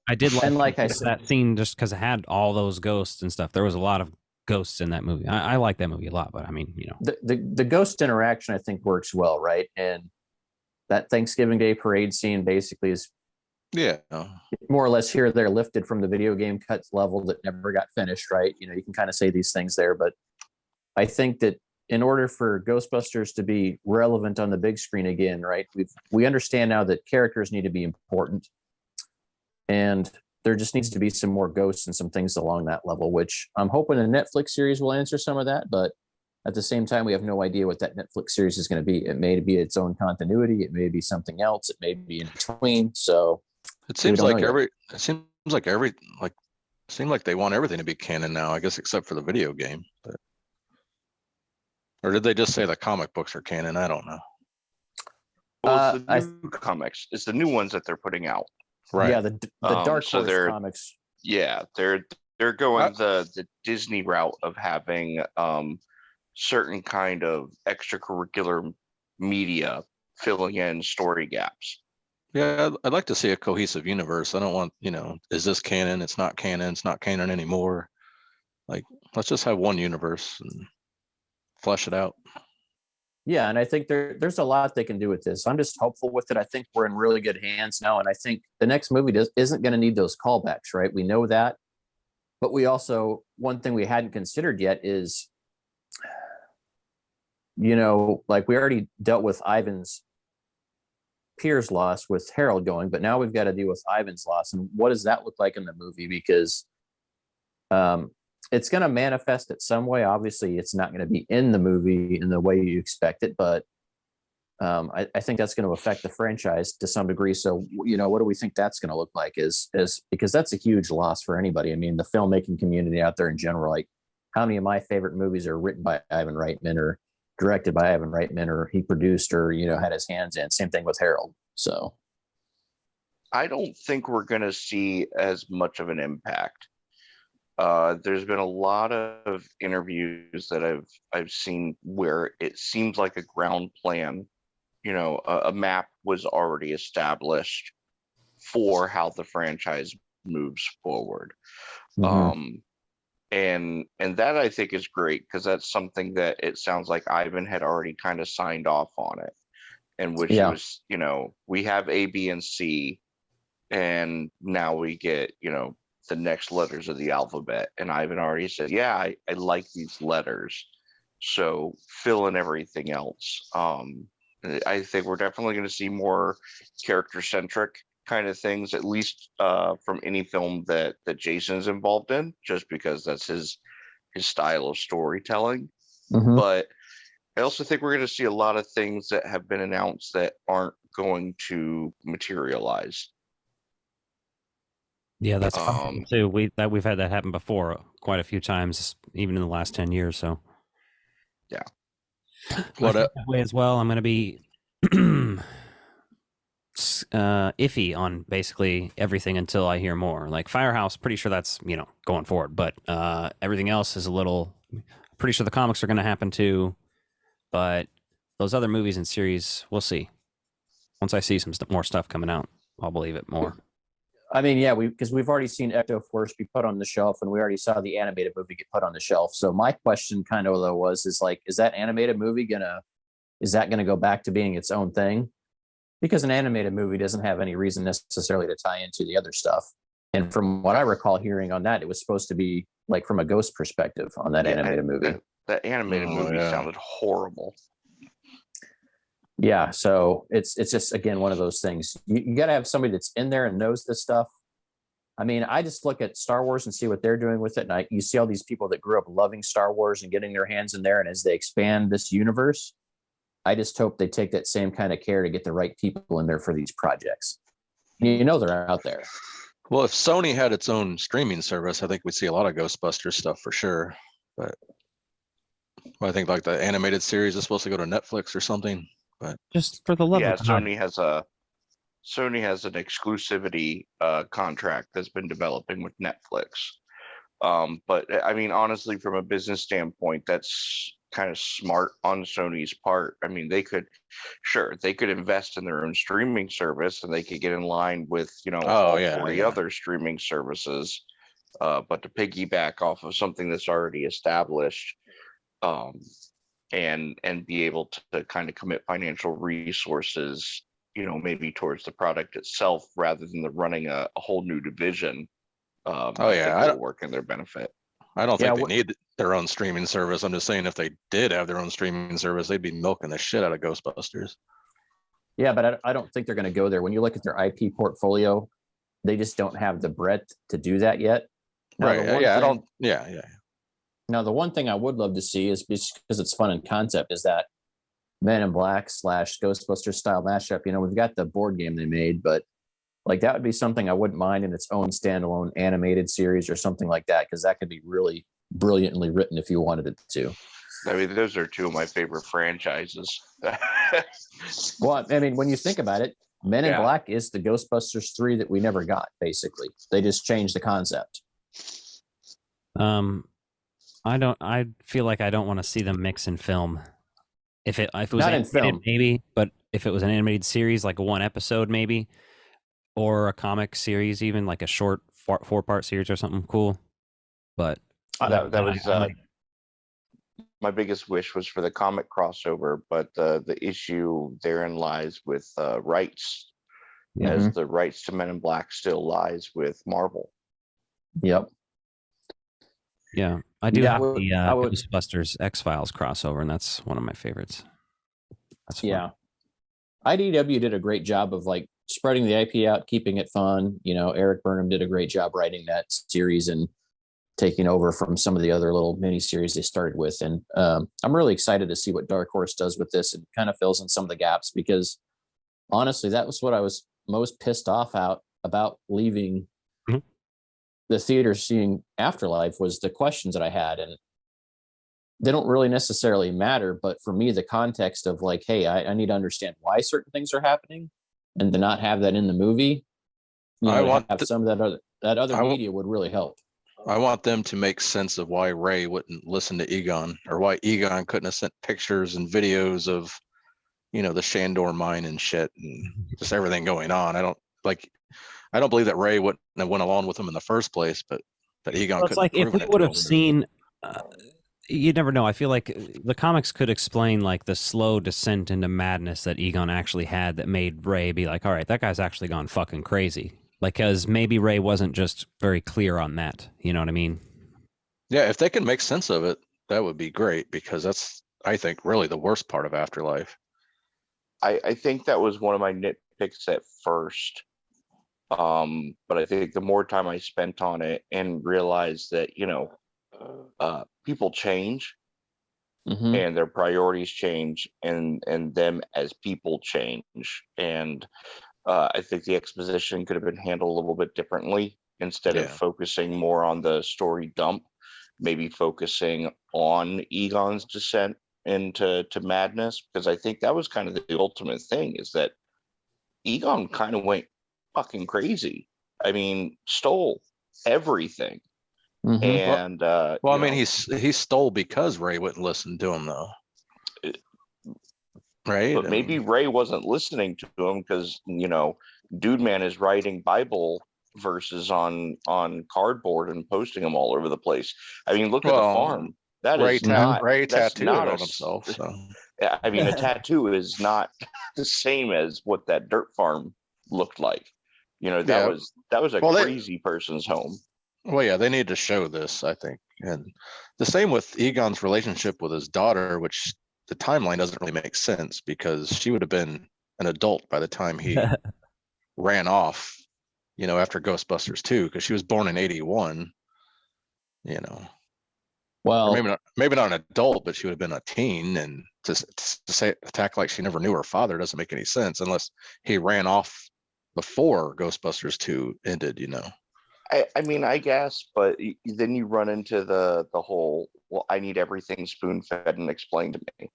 I did like, and like I said, that scene just because it had all those ghosts and stuff. There was a lot of ghosts in that movie. I like that movie a lot, but I mean, you know, the ghost interaction I think works well, right? And that Thanksgiving Day parade scene basically is more or less here or there lifted from the video game cuts level that never got finished, right? You know, you can kind of say these things there, but I think that in order for Ghostbusters to be relevant on the big screen again, right? We understand now that characters need to be important, and there just needs to be some more ghosts and some things along that level, which I'm hoping a Netflix series will answer some of that. But at the same time, we have no idea what that Netflix series is going to be. It may be its own continuity. It may be something else. It may be in between. So it seems like they want everything to be canon now, I guess, except for the video game. But or did they just say the comic books are canon? I don't know. Well, it's the new comics. It's the new ones that they're putting out. Right. Yeah, the Dark Horse comics. Yeah, they're going the Disney route of having certain kind of extracurricular media filling in story gaps. Yeah, I'd like to see a cohesive universe. I don't want, is this canon? It's not canon. It's not canon anymore. Like, let's just have one universe and flesh it out. Yeah, and I think there's a lot they can do with this. I'm just hopeful with it. I think we're in really good hands now, and I think the next movie isn't going to need those callbacks, right? We know that, but we also, one thing we hadn't considered yet is, like we already dealt with Ivan's Pier's loss with Harold going, but now we've got to deal with Ivan's loss, and what does that look like in the movie? Because it's going to manifest it some way. Obviously, it's not going to be in the movie in the way you expect it, but I think that's going to affect the franchise to some degree. So, what do we think that's going to look like? Is because that's a huge loss for anybody. I mean, the filmmaking community out there in general. Like, how many of my favorite movies are written by Ivan Reitman or directed by Ivan Reitman, or he produced or had his hands in? Same thing with Harold. So, I don't think we're going to see as much of an impact. There's been a lot of interviews that I've seen where it seems like a ground plan, a map was already established for how the franchise moves forward. Mm-hmm. And that I think is great, because that's something that it sounds like Ivan had already kind of signed off on it, and which was, we have A, B, and C, and now we get, the next letters of the alphabet, and Ivan already said, yeah, I like these letters, so fill in everything else. I think we're definitely going to see more character centric kind of things, at least from any film that Jason's involved in, just because that's his style of storytelling. Mm-hmm. But I also think we're going to see a lot of things that have been announced that aren't going to materialize. Yeah, that's too. We've had that happen before quite a few times, even in the last 10 years. So, yeah. What that way as well? I'm going to be iffy on basically everything until I hear more. Like Firehouse, pretty sure that's going forward, but everything else is a little. Pretty sure the comics are going to happen too, but those other movies and series, we'll see. Once I see some more stuff coming out, I'll believe it more. I mean, yeah, because we've already seen Ecto Force be put on the shelf, and we already saw the animated movie get put on the shelf. So my question kind of though is that animated movie gonna go back to being its own thing? Because an animated movie doesn't have any reason necessarily to tie into the other stuff. And from what I recall hearing on that, it was supposed to be like from a ghost perspective on that animated movie. That animated movie sounded horrible. Yeah, so it's just, again, one of those things. You got to have somebody that's in there and knows this stuff. I mean, I just look at Star Wars and see what they're doing with it, and you see all these people that grew up loving Star Wars and getting their hands in there, and as they expand this universe, I just hope they take that same kind of care to get the right people in there for these projects. They're out there. Well, if Sony had its own streaming service, I think we'd see a lot of Ghostbusters stuff for sure. But Well, I think like the animated series is supposed to go to Netflix or something, but Just for the love Yeah, of God. Sony has an exclusivity contract that's been developing with Netflix. But I mean, honestly, from a business standpoint, that's kind of smart on Sony's part. I mean, they could invest in their own streaming service and they could get in line with, all 40 other streaming services. But to piggyback off of something that's already established, and be able to kind of commit financial resources, maybe towards the product itself rather than the running a whole new division. I think it will work in their benefit. I don't think they need their own streaming service. I'm just saying if they did have their own streaming service, they'd be milking the shit out of Ghostbusters. Yeah, but I don't think they're going to go there. When you look at their IP portfolio, they just don't have the breadth to do that yet. Now, right. Yeah. Now, the one thing I would love to see is because it's fun in concept is that Men in Black / Ghostbusters style mashup. We've got the board game they made, but like that would be something I wouldn't mind in its own standalone animated series or something like that, because that could be really brilliantly written if you wanted it to. I mean, those are two of my favorite franchises. Well, I mean, when you think about it, Men in Black is the Ghostbusters 3 that we never got, basically. They just changed the concept. I feel like I don't want to see them mix in film. If it was not in film, maybe, but if it was an animated series, like one episode maybe, or a comic series, even like a short 4-part series or something cool. But that was my biggest wish was for the comic crossover, but the issue therein lies with rights, as the rights to Men in Black still lies with Marvel. Yep. Yeah, I do have the Ghostbusters X-Files crossover, and that's one of my favorites. That's fun. Yeah. IDW did a great job of like spreading the IP out, keeping it fun. Eric Burnham did a great job writing that series and taking over from some of the other little mini series they started with. And I'm really excited to see what Dark Horse does with this. It kind of fills in some of the gaps, because honestly, that was what I was most pissed off about leaving the theater seeing Afterlife, was the questions that I had. And they don't really necessarily matter, but for me, the context of like, hey, I need to understand why certain things are happening, and to not have that in the movie, I want to have some of that other media would really help. I want them to make sense of why Ray wouldn't listen to Egon, or why Egon couldn't have sent pictures and videos of, the Shandor mine and shit, and just everything going on. I don't believe that Ray wouldn't have went along with him in the first place, but that Egon couldn't. It's like if we would have seen. You never know. I feel like the comics could explain like the slow descent into madness that Egon actually had that made Ray be like, all right, that guy's actually gone fucking crazy. Like, because maybe Ray wasn't just very clear on that. You know what I mean? Yeah, if they can make sense of it, that would be great, because that's, I think, really the worst part of Afterlife. I think that was one of my nitpicks at first. But I think the more time I spent on it and realized that, people change, and their priorities change, and them as people change. And I think the exposition could have been handled a little bit differently, instead of focusing more on the story dump, maybe focusing on Egon's descent into madness, because I think that was kind of the ultimate thing, is that Egon kind of went fucking crazy. I mean, stole everything. And I mean, he stole because Ray wouldn't listen to him, though. Right? But maybe Ray wasn't listening to him because, Dude Man is writing Bible verses on cardboard and posting them all over the place. I mean, look at the farm. That Ray is not Ray that's tattooed not on himself. So I mean, a tattoo is not the same as what that dirt farm looked like. That was a crazy person's home. Well, yeah, they need to show this, I think. And the same with Egon's relationship with his daughter, which the timeline doesn't really make sense, because she would have been an adult by the time he ran off, after Ghostbusters 2, because she was born in 81, Well, or maybe not an adult, but she would have been a teen, and to attack like she never knew her father doesn't make any sense unless he ran off before Ghostbusters 2 ended, I mean, I guess, but then you run into the whole, well, I need everything spoon fed and explained to me.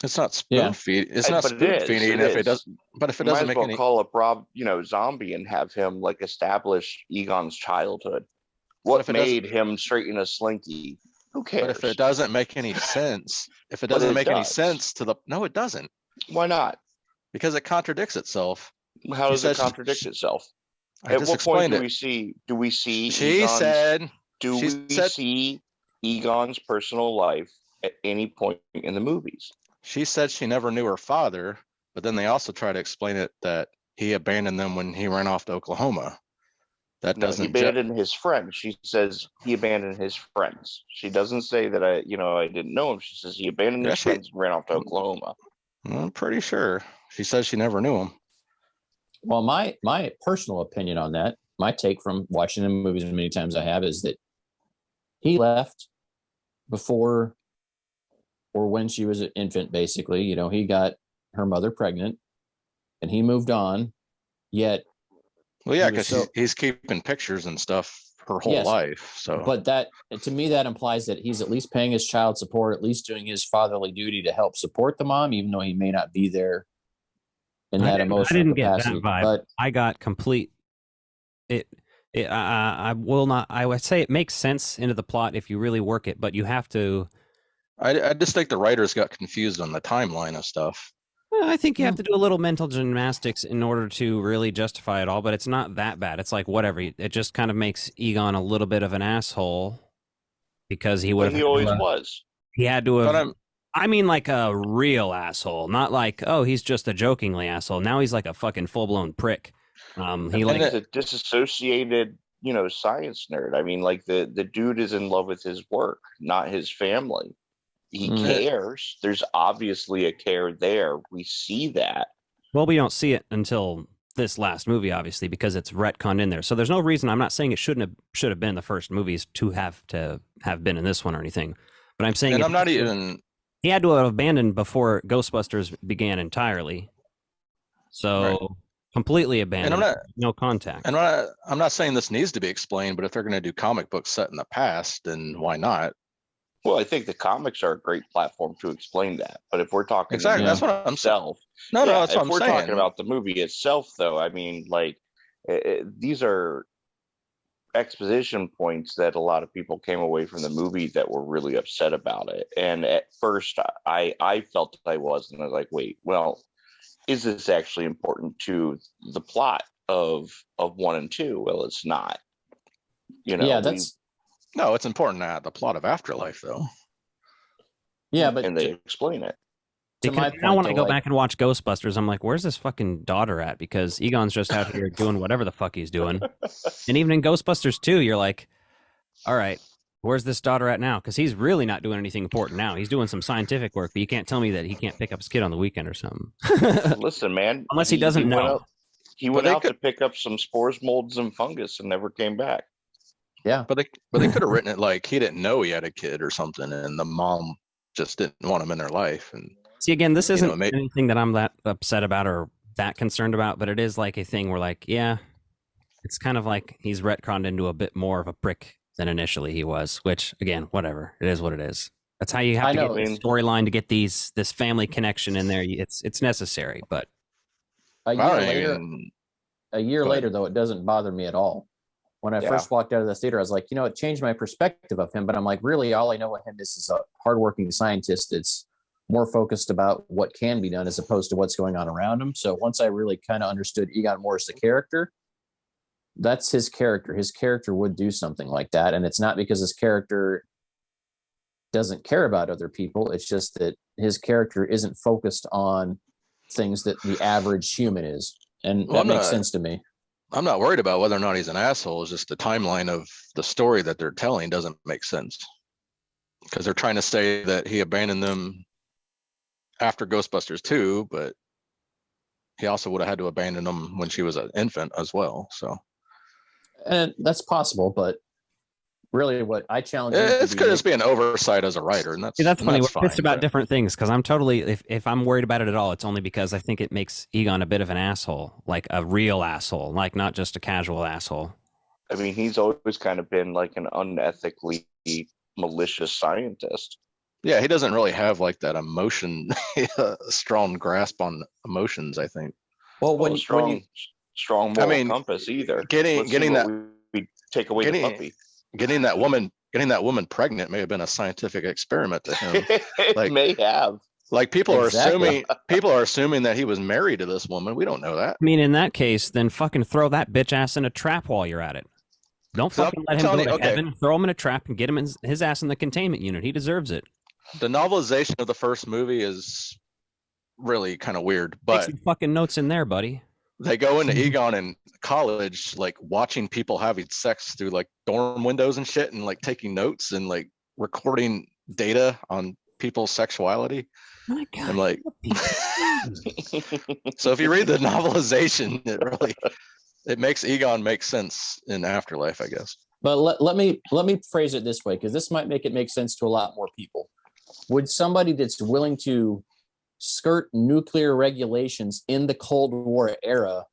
It's not spoon feed. It's not But spoon feeding if it does. But if it doesn't make any, call up Rob, Zombie and have him like establish Egon's childhood. What made him straighten a slinky? Who cares? But if it doesn't make any sense, if it doesn't make any sense to the, no, it doesn't. Why not? Because it contradicts itself. How does it contradict itself? I At just what point explained do it. we see? She Egon's, said. Do she we said, see Egon's personal life at any point in the movies? She said she never knew her father, but then they also try to explain it that he abandoned them when he ran off to Oklahoma. That doesn't. He abandoned his friends. She says he abandoned his friends. She doesn't say that I didn't know him. She says he abandoned his friends and ran off to Oklahoma. I'm pretty sure. She says she never knew him. Well, my personal opinion on that, my take from watching the movies as many times I have, is that he left before or when she was an infant, basically. He got her mother pregnant and he moved on, yet. Well, yeah, because he's keeping pictures and stuff her whole life. So, but that, to me, that implies that he's at least paying his child support, at least doing his fatherly duty to help support the mom, even though he may not be there in that emotional I didn't capacity. Get that vibe. But I got complete. I will not. I would say it makes sense into the plot if you really work it, but you have to. I just think the writers got confused on the timeline of stuff. I think you have to do a little mental gymnastics in order to really justify it all, but it's not that bad. It's like whatever. It just kind of makes Egon a little bit of an asshole because he would. He always was. He had to have. I mean, like a real asshole, not like, oh, he's just a jokingly asshole. Now he's like a fucking full blown prick. He's a disassociated, science nerd. I mean, like the dude is in love with his work, not his family. He cares. There's obviously a care there. We see that. Well, we don't see it until this last movie, obviously, because it's retconned in there. So there's no reason. I'm not saying it should have been the first movies to have been in this one or anything. But I'm saying, and I'm not even. He had to have abandoned before Ghostbusters began entirely. So completely abandoned. And no contact. And I'm not saying this needs to be explained, but if they're going to do comic books set in the past, then why not? Well, I think the comics are a great platform to explain that. But if we're talking that's what I'm saying. No, that's what I'm saying. If we're talking about the movie itself, though, I mean, like these are exposition points that a lot of people came away from the movie that were really upset about it. And at first, I felt I was, and I was like, wait, well, is this actually important to the plot of 1 and 2? Well, it's not. No, it's important to the plot of Afterlife, though. Yeah, but and they explain it. Because now when I go back and watch Ghostbusters, I'm like, where's this fucking daughter at? Because Egon's just out here doing whatever the fuck he's doing. And even in Ghostbusters 2, you're like, all right, where's this daughter at now? Because he's really not doing anything important now. He's doing some scientific work, but you can't tell me that he can't pick up his kid on the weekend or something. Listen, man. Unless he doesn't know. He went out to pick up some spores, molds, and fungus and never came back. Yeah. But they could have written it like he didn't know he had a kid or something, and the mom just didn't want him in their life. And see, again, this isn't anything that I'm that upset about or that concerned about, but it is like a thing where, like, yeah, it's kind of like he's retconned into a bit more of a prick than initially he was, which, again, whatever. It is what it is. That's how you have to get the storyline to get this family connection in there. It's necessary, but a year later, though, it doesn't bother me at all. When I first walked out of the theater, I was like, it changed my perspective of him. But I'm like, really, all I know of him is a hardworking scientist that's more focused about what can be done as opposed to what's going on around him. So once I really kind of understood Egon Morris, the character, that's his character. His character would do something like that. And it's not because his character doesn't care about other people. It's just that his character isn't focused on things that the average human is. And that makes sense to me. I'm not worried about whether or not he's an asshole. It's just the timeline of the story that they're telling doesn't make sense. Because they're trying to say that he abandoned them after Ghostbusters 2, but he also would have had to abandon them when she was an infant as well. So, and that's possible, but really, what I challenge it's could just be an oversight as a writer, and that's funny. That's We're pissed about different things because I'm totally. If I'm worried about it at all, it's only because I think it makes Egon a bit of an asshole, like a real asshole, like not just a casual asshole. I mean, he's always kind of been like an unethically malicious scientist. Yeah, he doesn't really have like that emotion, strong grasp on emotions, I think. Well, Well, strong moral compass either. Getting that we take away the puppy. Getting that woman pregnant may have been a scientific experiment to him. It Like, may have. Like people are assuming that he was married to this woman. We don't know that. I mean, in that case, then fucking throw that bitch ass in a trap while you're at it. Don't fucking let him go to heaven. Throw him in a trap and get him his ass in the containment unit. He deserves it. The novelization of the first movie is really kind of weird, but take some fucking notes in there, buddy. They go into Egon in college, like watching people having sex through like dorm windows and shit, and like taking notes and like recording data on people's sexuality. Oh my God. I'm like, so if you read the novelization, it makes Egon make sense in Afterlife, I guess. But let me phrase it this way, because this might make sense to a lot more people. Would somebody that's willing to skirt nuclear regulations in the Cold War era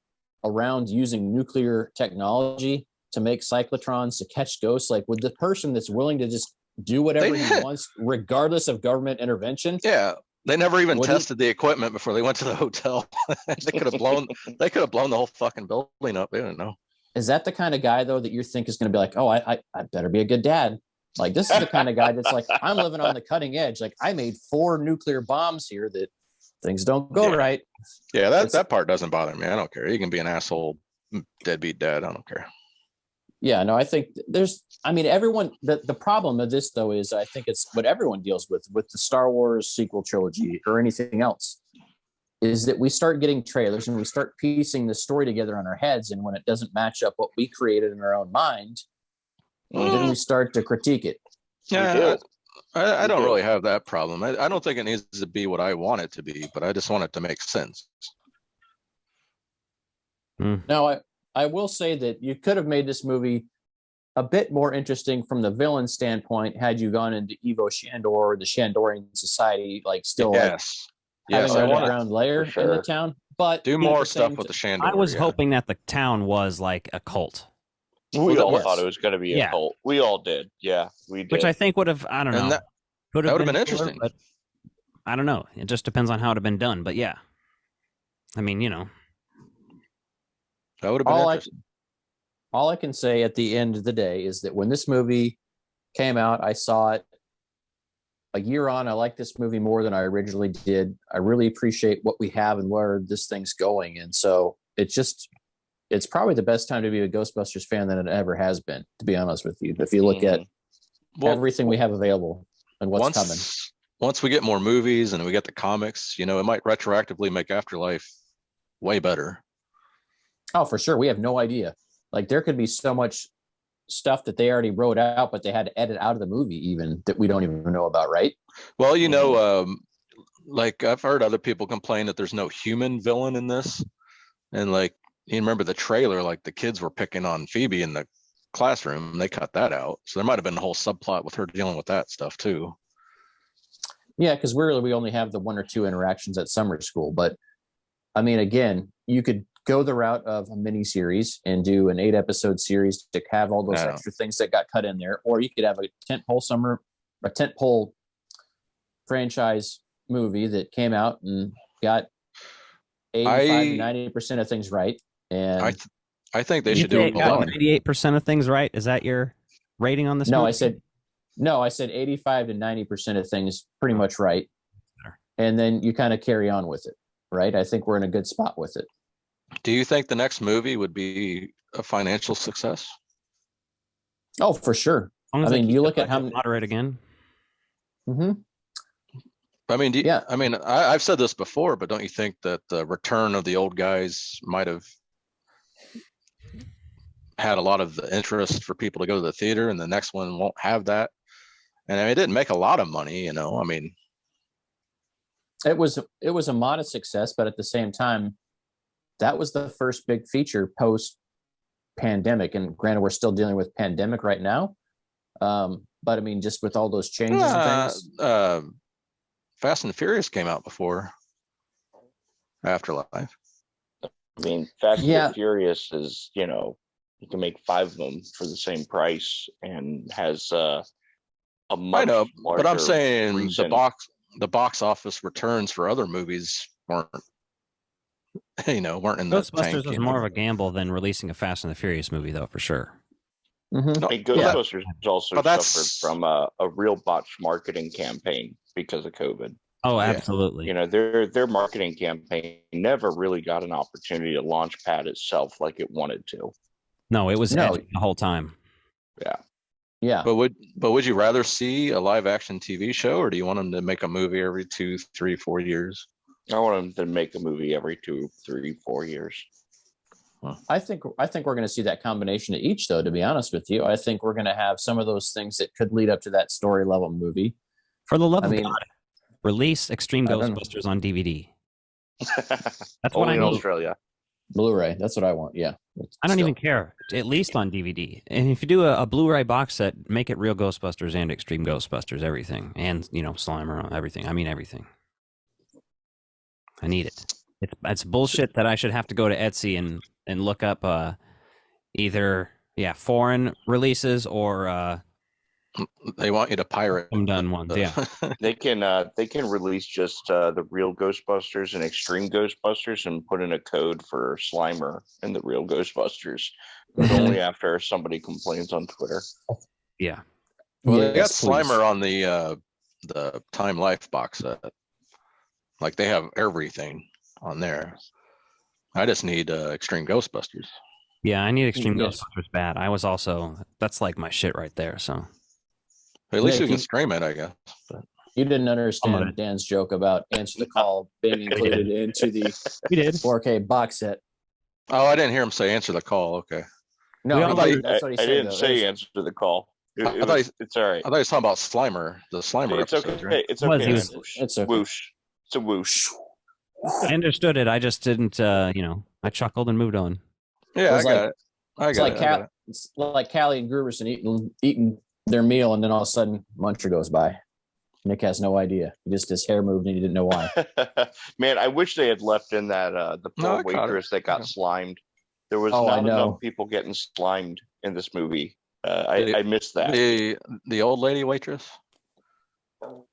around using nuclear technology to make cyclotrons to catch ghosts, like would the person that's willing to just do whatever he wants regardless of government intervention? Yeah, they never even tested the equipment before they went to the hotel. They could have blown the whole fucking building up. They didn't know. Is that the kind of guy though that you think is going to be like, oh, I better be a good dad? Like, this is the kind of guy that's like, I'm living on the cutting edge. Like, I made 4 nuclear bombs here that things don't go right. Yeah, that part doesn't bother me. I don't care. You can be an asshole, deadbeat dad. I don't care. Yeah, no, I think everyone, the problem of this though is I think it's what everyone deals with the Star Wars sequel trilogy or anything else, is that we start getting trailers and we start piecing the story together on our heads, and when it doesn't match up what we created in our own mind, then we start to critique it. Yeah, I don't really have that problem. I don't think it needs to be what I want it to be, but I just want it to make sense. Now, I will say that you could have made this movie a bit more interesting from the villain standpoint had you gone into Evo Shandor or the Shandorian Society, like still having an underground layer in the town. But do more stuff with the Shandor. I was hoping that the town was like a cult. We all thought it was going to be a cult. We all did. Yeah, we did. Which I think would have, I don't know. That would have been interesting. But I don't know. It just depends on how it had been done. But yeah. I mean, that would have been interesting. All I can say at the end of the day is that when this movie came out, I saw it a year on. I like this movie more than I originally did. I really appreciate what we have and where this thing's going. And so it's probably the best time to be a Ghostbusters fan than it ever has been, to be honest with you. If you look at everything we have available and what's coming. Once we get more movies and we get the comics, it might retroactively make Afterlife way better. Oh, for sure. We have no idea. Like, there could be so much stuff that they already wrote out, but they had to edit out of the movie even that we don't even know about, right? Well, like I've heard other people complain that there's no human villain in this. And like, you remember the trailer, like the kids were picking on Phoebe in the classroom, and they cut that out. So there might have been a whole subplot with her dealing with that stuff too. Yeah, because we only have the 1 or 2 interactions at summer school. But I mean, again, you could go the route of a mini series and do an 8-episode series to have all those extra things that got cut in there, or you could have a tentpole franchise movie that came out and got 85 to 90% of things right. And I think they should do it alone. 98% of things right. Is that your rating on this? No, movie? I said 85 to 90% of things pretty much right. And then you kind of carry on with it, right? I think we're in a good spot with it. Do you think the next movie would be a financial success? Oh, for sure. I mean, you look at how moderate again. Mm-hmm. I mean, I've said this before, but don't you think that the return of the old guys might have had a lot of interest for people to go to the theater, and the next one won't have that? And I mean, it didn't make a lot of money, I mean, it was a modest success, but at the same time, that was the first big feature post pandemic. And granted, we're still dealing with pandemic right now. But I mean, just with all those changes and things. Fast and Furious came out before Afterlife. I mean, Fast and Furious is, You can make 5 of them for the same price and has a much I know, but I'm larger saying reason. the box office returns for other movies weren't in the Ghostbusters tank. was more of a gamble than releasing a Fast and the Furious movie, though, for sure. Mm-hmm. I mean, Ghostbusters also But that's- suffered from a real botched marketing campaign because of COVID. Oh, absolutely. You know, their marketing campaign never really got an opportunity to launch pad itself like it wanted to. No, it was edgy the whole time. Yeah. But would you rather see a live action TV show, or do you want them to make a movie every 2, 3, 4 years? I want them to make a movie every 2, 3, 4 years. I think we're going to see that combination of each, though. To be honest with you, I think we're going to have some of those things that could lead up to that story level movie. For the love of God, release Extreme Ghostbusters on DVD. That's what I in need. Australia. Blu-ray. That's what I want. Yeah. I don't even care. At least on DVD. And if you do a Blu-ray box set, make it real Ghostbusters and Extreme Ghostbusters, everything, and Slimer, everything. I mean everything. I need it. It's bullshit that I should have to go to Etsy and look up either foreign releases or they want you to pirate some done ones. Yeah, they can release just the real Ghostbusters and Extreme Ghostbusters and put in a code for Slimer and the real Ghostbusters, but only after somebody complains on Twitter. Yeah. Well, they got Slimer on the Time Life box set. Like they have everything on there. I just need Extreme Ghostbusters. Yeah, I need Extreme Ghostbusters bad. That's like my shit right there. So at least you can stream it, I guess. But you didn't understand Dan's joke about Answer the Call being included into the 4K box set. Oh, I didn't hear him say Answer the Call. Okay. No, that's what he said. I didn't say Answer to the Call. It's all right. I thought he was talking about Slimer, the Slimer it's episode, okay. right? It's okay. It's okay. Whoosh. It's a whoosh. I understood it. I just didn't. I chuckled and moved on. Yeah, I got it. It's like Callie and Gruberson eating their meal, and then all of a sudden, Muncher goes by. Nick has no idea. His hair moved, and he didn't know why. Man, I wish they had left in that the poor waitress that got slimed. There was not enough people getting slimed in this movie. I missed that. The old lady waitress.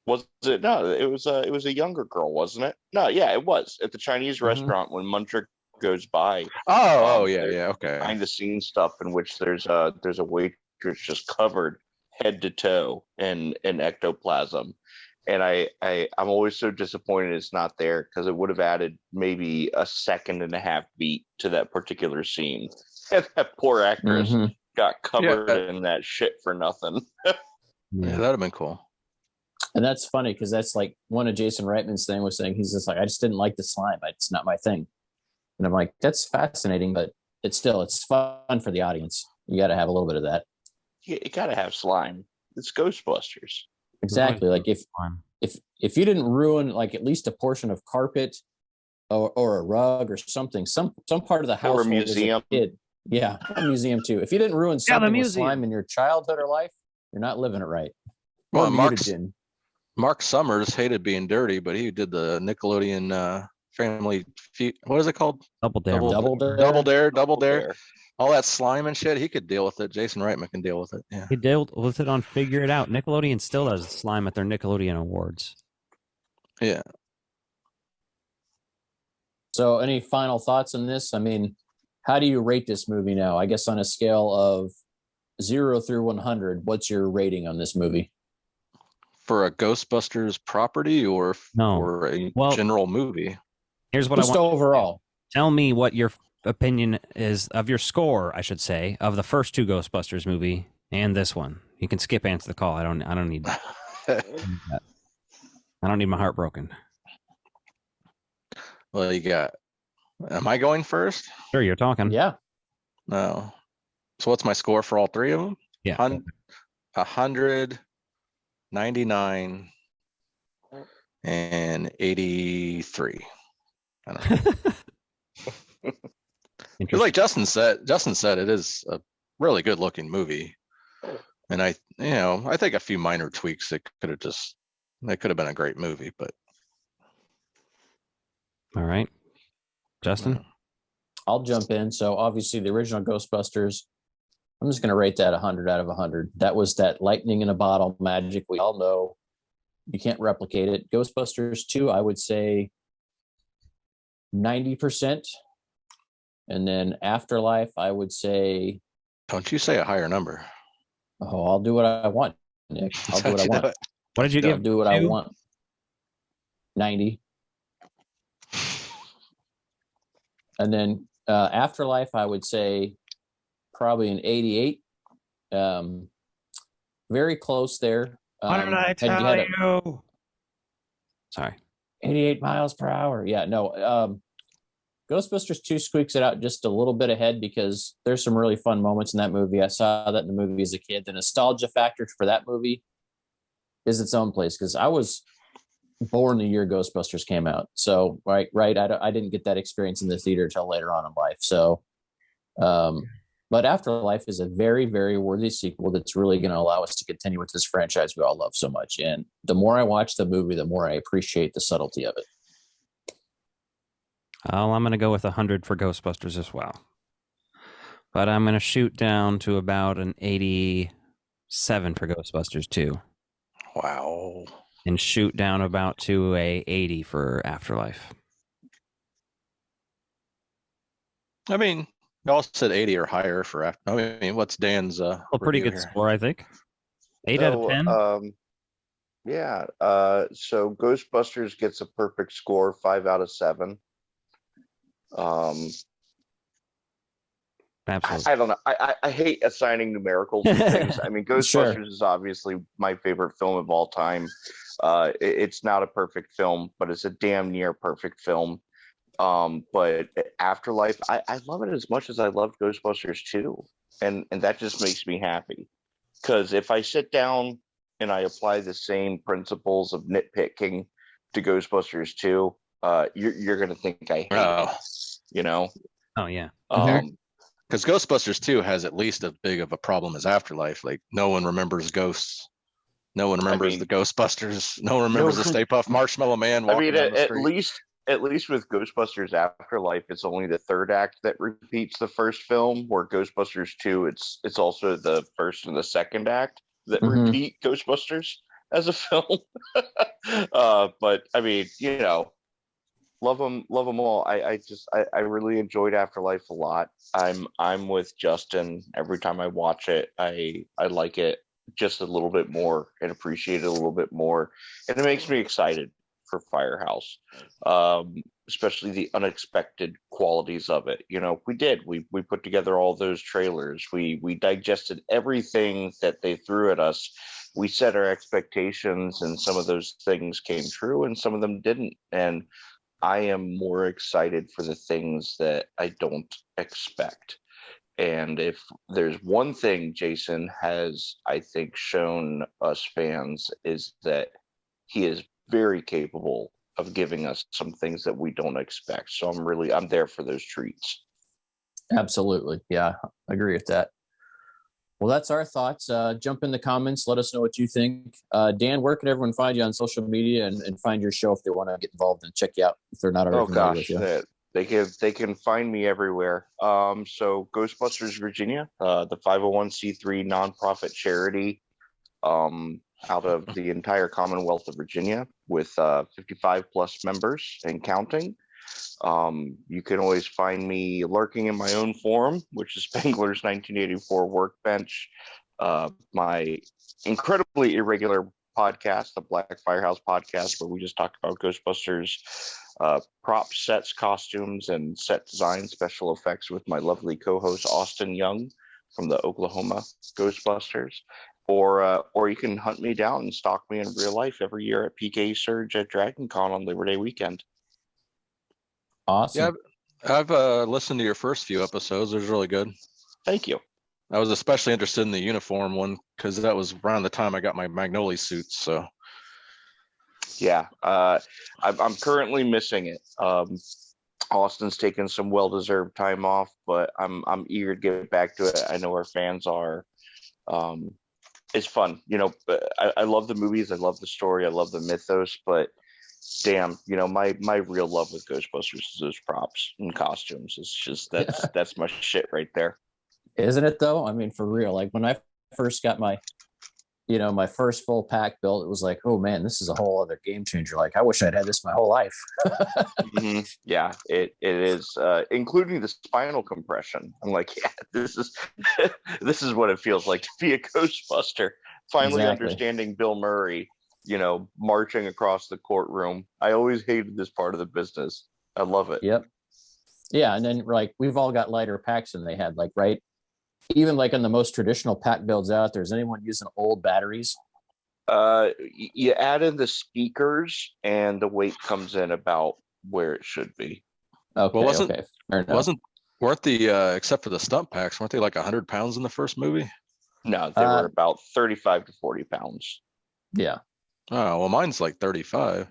Was it? No, it was a younger girl, wasn't it? No, yeah, it was at the Chinese restaurant when Muncher goes by. Okay. Behind the scenes stuff in which there's a waitress just covered head to toe in ectoplasm, and I'm always so disappointed it's not there because it would have added maybe a 1.5 beat to that particular scene. And that poor actress got covered in that shit for nothing. Yeah, that'd have been cool. And that's funny because that's like one of Jason Reitman's thing was saying he's just like, I just didn't like the slime. It's not my thing. And I'm like, that's fascinating, but it's fun for the audience. You got to have a little bit of that. You got to have slime. It's Ghostbusters. Exactly. Like if you didn't ruin like at least a portion of carpet or a rug or something, some part of the house or a museum. A museum too. If you didn't ruin something with slime in your childhood or life, you're not living it right. Well, Mark Summers hated being dirty, but he did the Nickelodeon Family Feud. What is it called? Double Dare. Double Dare. All that slime and shit, he could deal with it. Jason Reitman can deal with it. Yeah, he dealt with it on Figure It Out. Nickelodeon still does slime at their Nickelodeon Awards. Yeah. So, any final thoughts on this? I mean, how do you rate this movie now? I guess on a scale of 0 through 100, what's your rating on this movie? For a Ghostbusters property or for a general movie? Here's what just I want. Overall. Tell me what your opinion is of your score, I should say, of the first 2 Ghostbusters movie and this one. You can skip Answer the Call. I don't need that. I don't need my heart broken. Well, you got. Am I going first? Sure, you're talking. Yeah. No. So what's my score for all 3 of them? Yeah. 100, 99, and 83. I don't know. Like Justin said, it is a really good looking movie. And I think a few minor tweaks that could have been a great movie, but. All right. Justin? I'll jump in. So obviously the original Ghostbusters I'm just going to rate that 100 out of 100. That was that lightning in a bottle magic. We all know you can't replicate it. Ghostbusters 2, I would say 90%. And then Afterlife, I would say. Don't you say a higher number. Oh, I'll do what I want, Nick. I'll do what I want. What did you give? I'll do what I want. 90. And then Afterlife, I would say probably an 88. Very close there. What did I tell you? Sorry. 88 miles per hour. Yeah, no. Ghostbusters 2 squeaks it out just a little bit ahead because there's some really fun moments in that movie. I saw that in the movie as a kid. The nostalgia factor for that movie is its own place because I was born the year Ghostbusters came out. So, right. I didn't get that experience in the theater until later on in life. So, but Afterlife is a very, very worthy sequel that's really going to allow us to continue with this franchise we all love so much. And the more I watch the movie, the more I appreciate the subtlety of it. Oh, I'm going to go with 100 for Ghostbusters as well. But I'm going to shoot down to about an 87 for Ghostbusters 2. Wow. And shoot down about to a 80 for Afterlife. I mean, you all said 80 or higher for after. I mean, what's Dan's a pretty good score, I think. 8 out of 10. Yeah. So Ghostbusters gets a perfect score, 5 out of 7. Absolutely. I don't know. I hate assigning numericals to things. I mean, Ghostbusters is obviously my favorite film of all time. It's not a perfect film, but it's a damn near perfect film. But Afterlife, I love it as much as I loved Ghostbusters 2. And that just makes me happy. Because if I sit down and I apply the same principles of nitpicking to Ghostbusters 2, you're going to think I hate it, you know? Oh, yeah. Because Ghostbusters 2 has at least as big of a problem as Afterlife. Like, no one remembers ghosts. No one remembers the Ghostbusters. No one remembers the Stay Puft Marshmallow Man walking down the street. At least with Ghostbusters Afterlife, it's only the third act that repeats the first film, where Ghostbusters 2, it's also the first and the second act that repeat Ghostbusters as a film. But I mean, you know, love them all. I really enjoyed Afterlife a lot. I'm with Justin. Every time I watch it, I like it just a little bit more and appreciate it a little bit more, and it makes me excited for Firehouse, especially the unexpected qualities of it. You know, we put together all those trailers. We digested everything that they threw at us. We set our expectations, and some of those things came true and some of them didn't. And I am more excited for the things that I don't expect. And if there's one thing Jason has, I think, shown us fans, is that he is very capable of giving us some things that we don't expect. So I'm there for those treats. Absolutely. Yeah, I agree with that. Well, that's our thoughts. Jump in the comments. Let us know what you think. Dan, where can everyone find you on social media and find your show if they want to get involved and check you out if they're not already familiar with you? They can find me everywhere. So Ghostbusters Virginia, the 501c3 nonprofit charity out of the entire Commonwealth of Virginia with 55 plus members and counting. You can always find me lurking in my own forum, which is Spengler's 1984 Workbench, my incredibly irregular podcast, the Black Firehouse podcast, where we just talk about Ghostbusters props, sets, costumes, and set design, special effects with my lovely co-host Austin Young from the Oklahoma Ghostbusters. Or you can hunt me down and stalk me in real life every year at PK Surge at Dragon Con on Labor Day weekend. Awesome. Yeah, I've listened to your first few episodes. It was really good. Thank you. I was especially interested in the uniform one because that was around the time I got my Magnolia suits. So yeah, I'm currently missing it. Austin's taken some well-deserved time off, but I'm eager to get back to it. I know our fans are. It's fun, you know. I love the movies. I love the story. I love the mythos. But damn, you know, my real love with Ghostbusters is those props and costumes. It's just that's my shit right there. Isn't it though? I mean, for real. Like when I first got my first full pack built, it was like, oh man, this is a whole other game changer. Like I wish I'd had this my whole life. Mm-hmm. Yeah, it is, including the spinal compression. I'm like, yeah, this is what it feels like to be a Ghostbuster. Finally understanding Bill Murray, marching across the courtroom. I always hated this part of the business. I love it. Yep. Yeah, and then like we've all got lighter packs than they had, like, right? Even like on the most traditional pack builds out there, is anyone using old batteries? You add in the speakers and the weight comes in about where it should be. Okay, well, weren't the except for the stump packs, weren't they like 100 pounds in the first movie? No, they were about 35 to 40 pounds. Yeah. Oh, well, mine's like 35.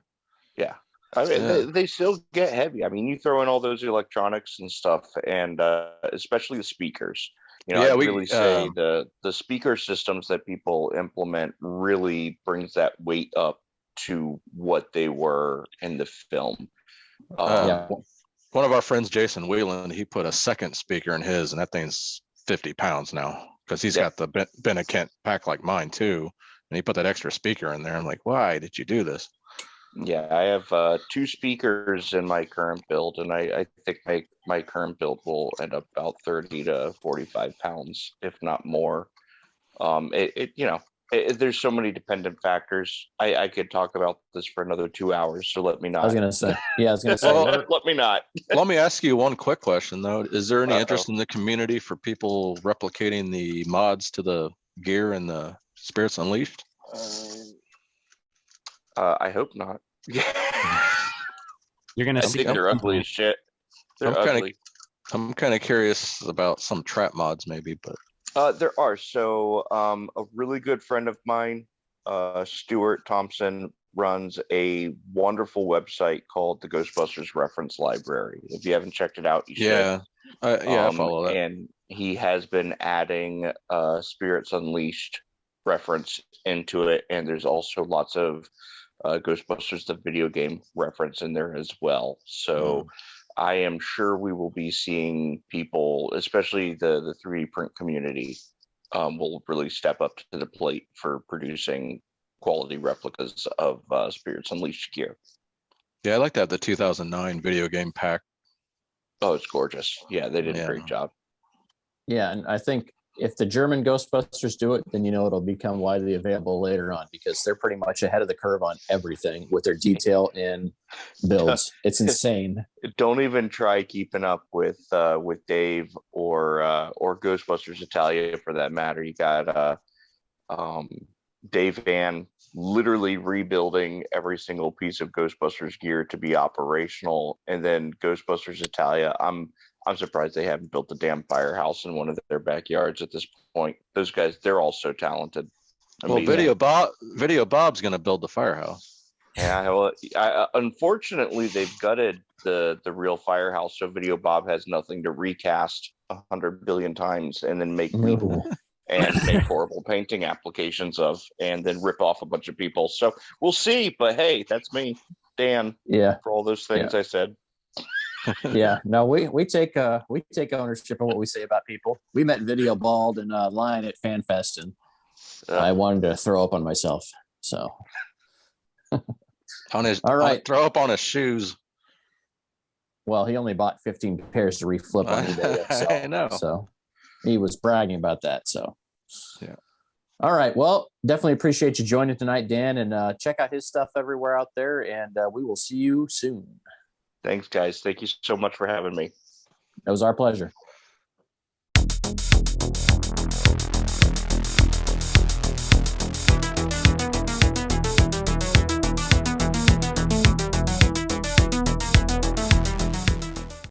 Yeah. I mean, they still get heavy. I mean, you throw in all those electronics and stuff, and especially the speakers. I really say the speaker systems that people implement really brings that weight up to what they were in the film. One of our friends, Jason Whelan, he put a second speaker in his, and that thing's 50 pounds now because he's got the Ben and Kent pack like mine too, and he put that extra speaker in there. I'm like, why did you do this? Yeah, I have 2 speakers in my current build, and I think my current build will end up about 30 to 45 pounds, if not more. There's so many dependent factors. I could talk about this for another 2 hours, so let me not. I was gonna say. Let me not. Let me ask you one quick question though. Is there any interest in the community for people replicating the mods to the gear and the Spirits Unleashed? I hope not. You're gonna see. They're ugly as shit. They're ugly. I'm kind of curious about some trap mods, maybe, but there are. So, a really good friend of mine, Stuart Thompson, runs a wonderful website called the Ghostbusters Reference Library. If you haven't checked it out, you should. I follow that. And he has been adding Spirits Unleashed reference into it, and there's also lots of Ghostbusters the video game reference in there as well. So I am sure we will be seeing people, especially the 3D print community, will really step up to the plate for producing quality replicas of Spirits Unleashed gear. Yeah, I like that, the 2009 video game pack. Oh, it's gorgeous. Yeah, they did a great job. Yeah, and I think if the German Ghostbusters do it, then it'll become widely available later on because they're pretty much ahead of the curve on everything with their detail and builds. It's insane. Don't even try keeping up with Dave or Ghostbusters Italia for that matter. You got Dave Van literally rebuilding every single piece of Ghostbusters gear to be operational, and then Ghostbusters Italia. I'm surprised they haven't built a damn firehouse in one of their backyards at this point. Those guys, they're all so talented. Amazing. Video Bob's going to build the firehouse. Yeah, well, unfortunately, they've gutted the real firehouse, so Video Bob has nothing to recast 100 billion times and then make and make horrible painting applications of, and then rip off a bunch of people. So we'll see. But hey, that's me, Dan. Yeah, for all those things I said. Yeah, no, we take ownership of what we say about people. We met Video Bald in line at FanFest, and I wanted to throw up on myself. So, all right, throw up on his shoes. Well, he only bought 15 pairs to reflip on eBay. So, I know. So he was bragging about that. So, yeah. All right. Well, definitely appreciate you joining tonight, Dan, and check out his stuff everywhere out there. And we will see you soon. Thanks, guys. Thank you so much for having me. It was our pleasure.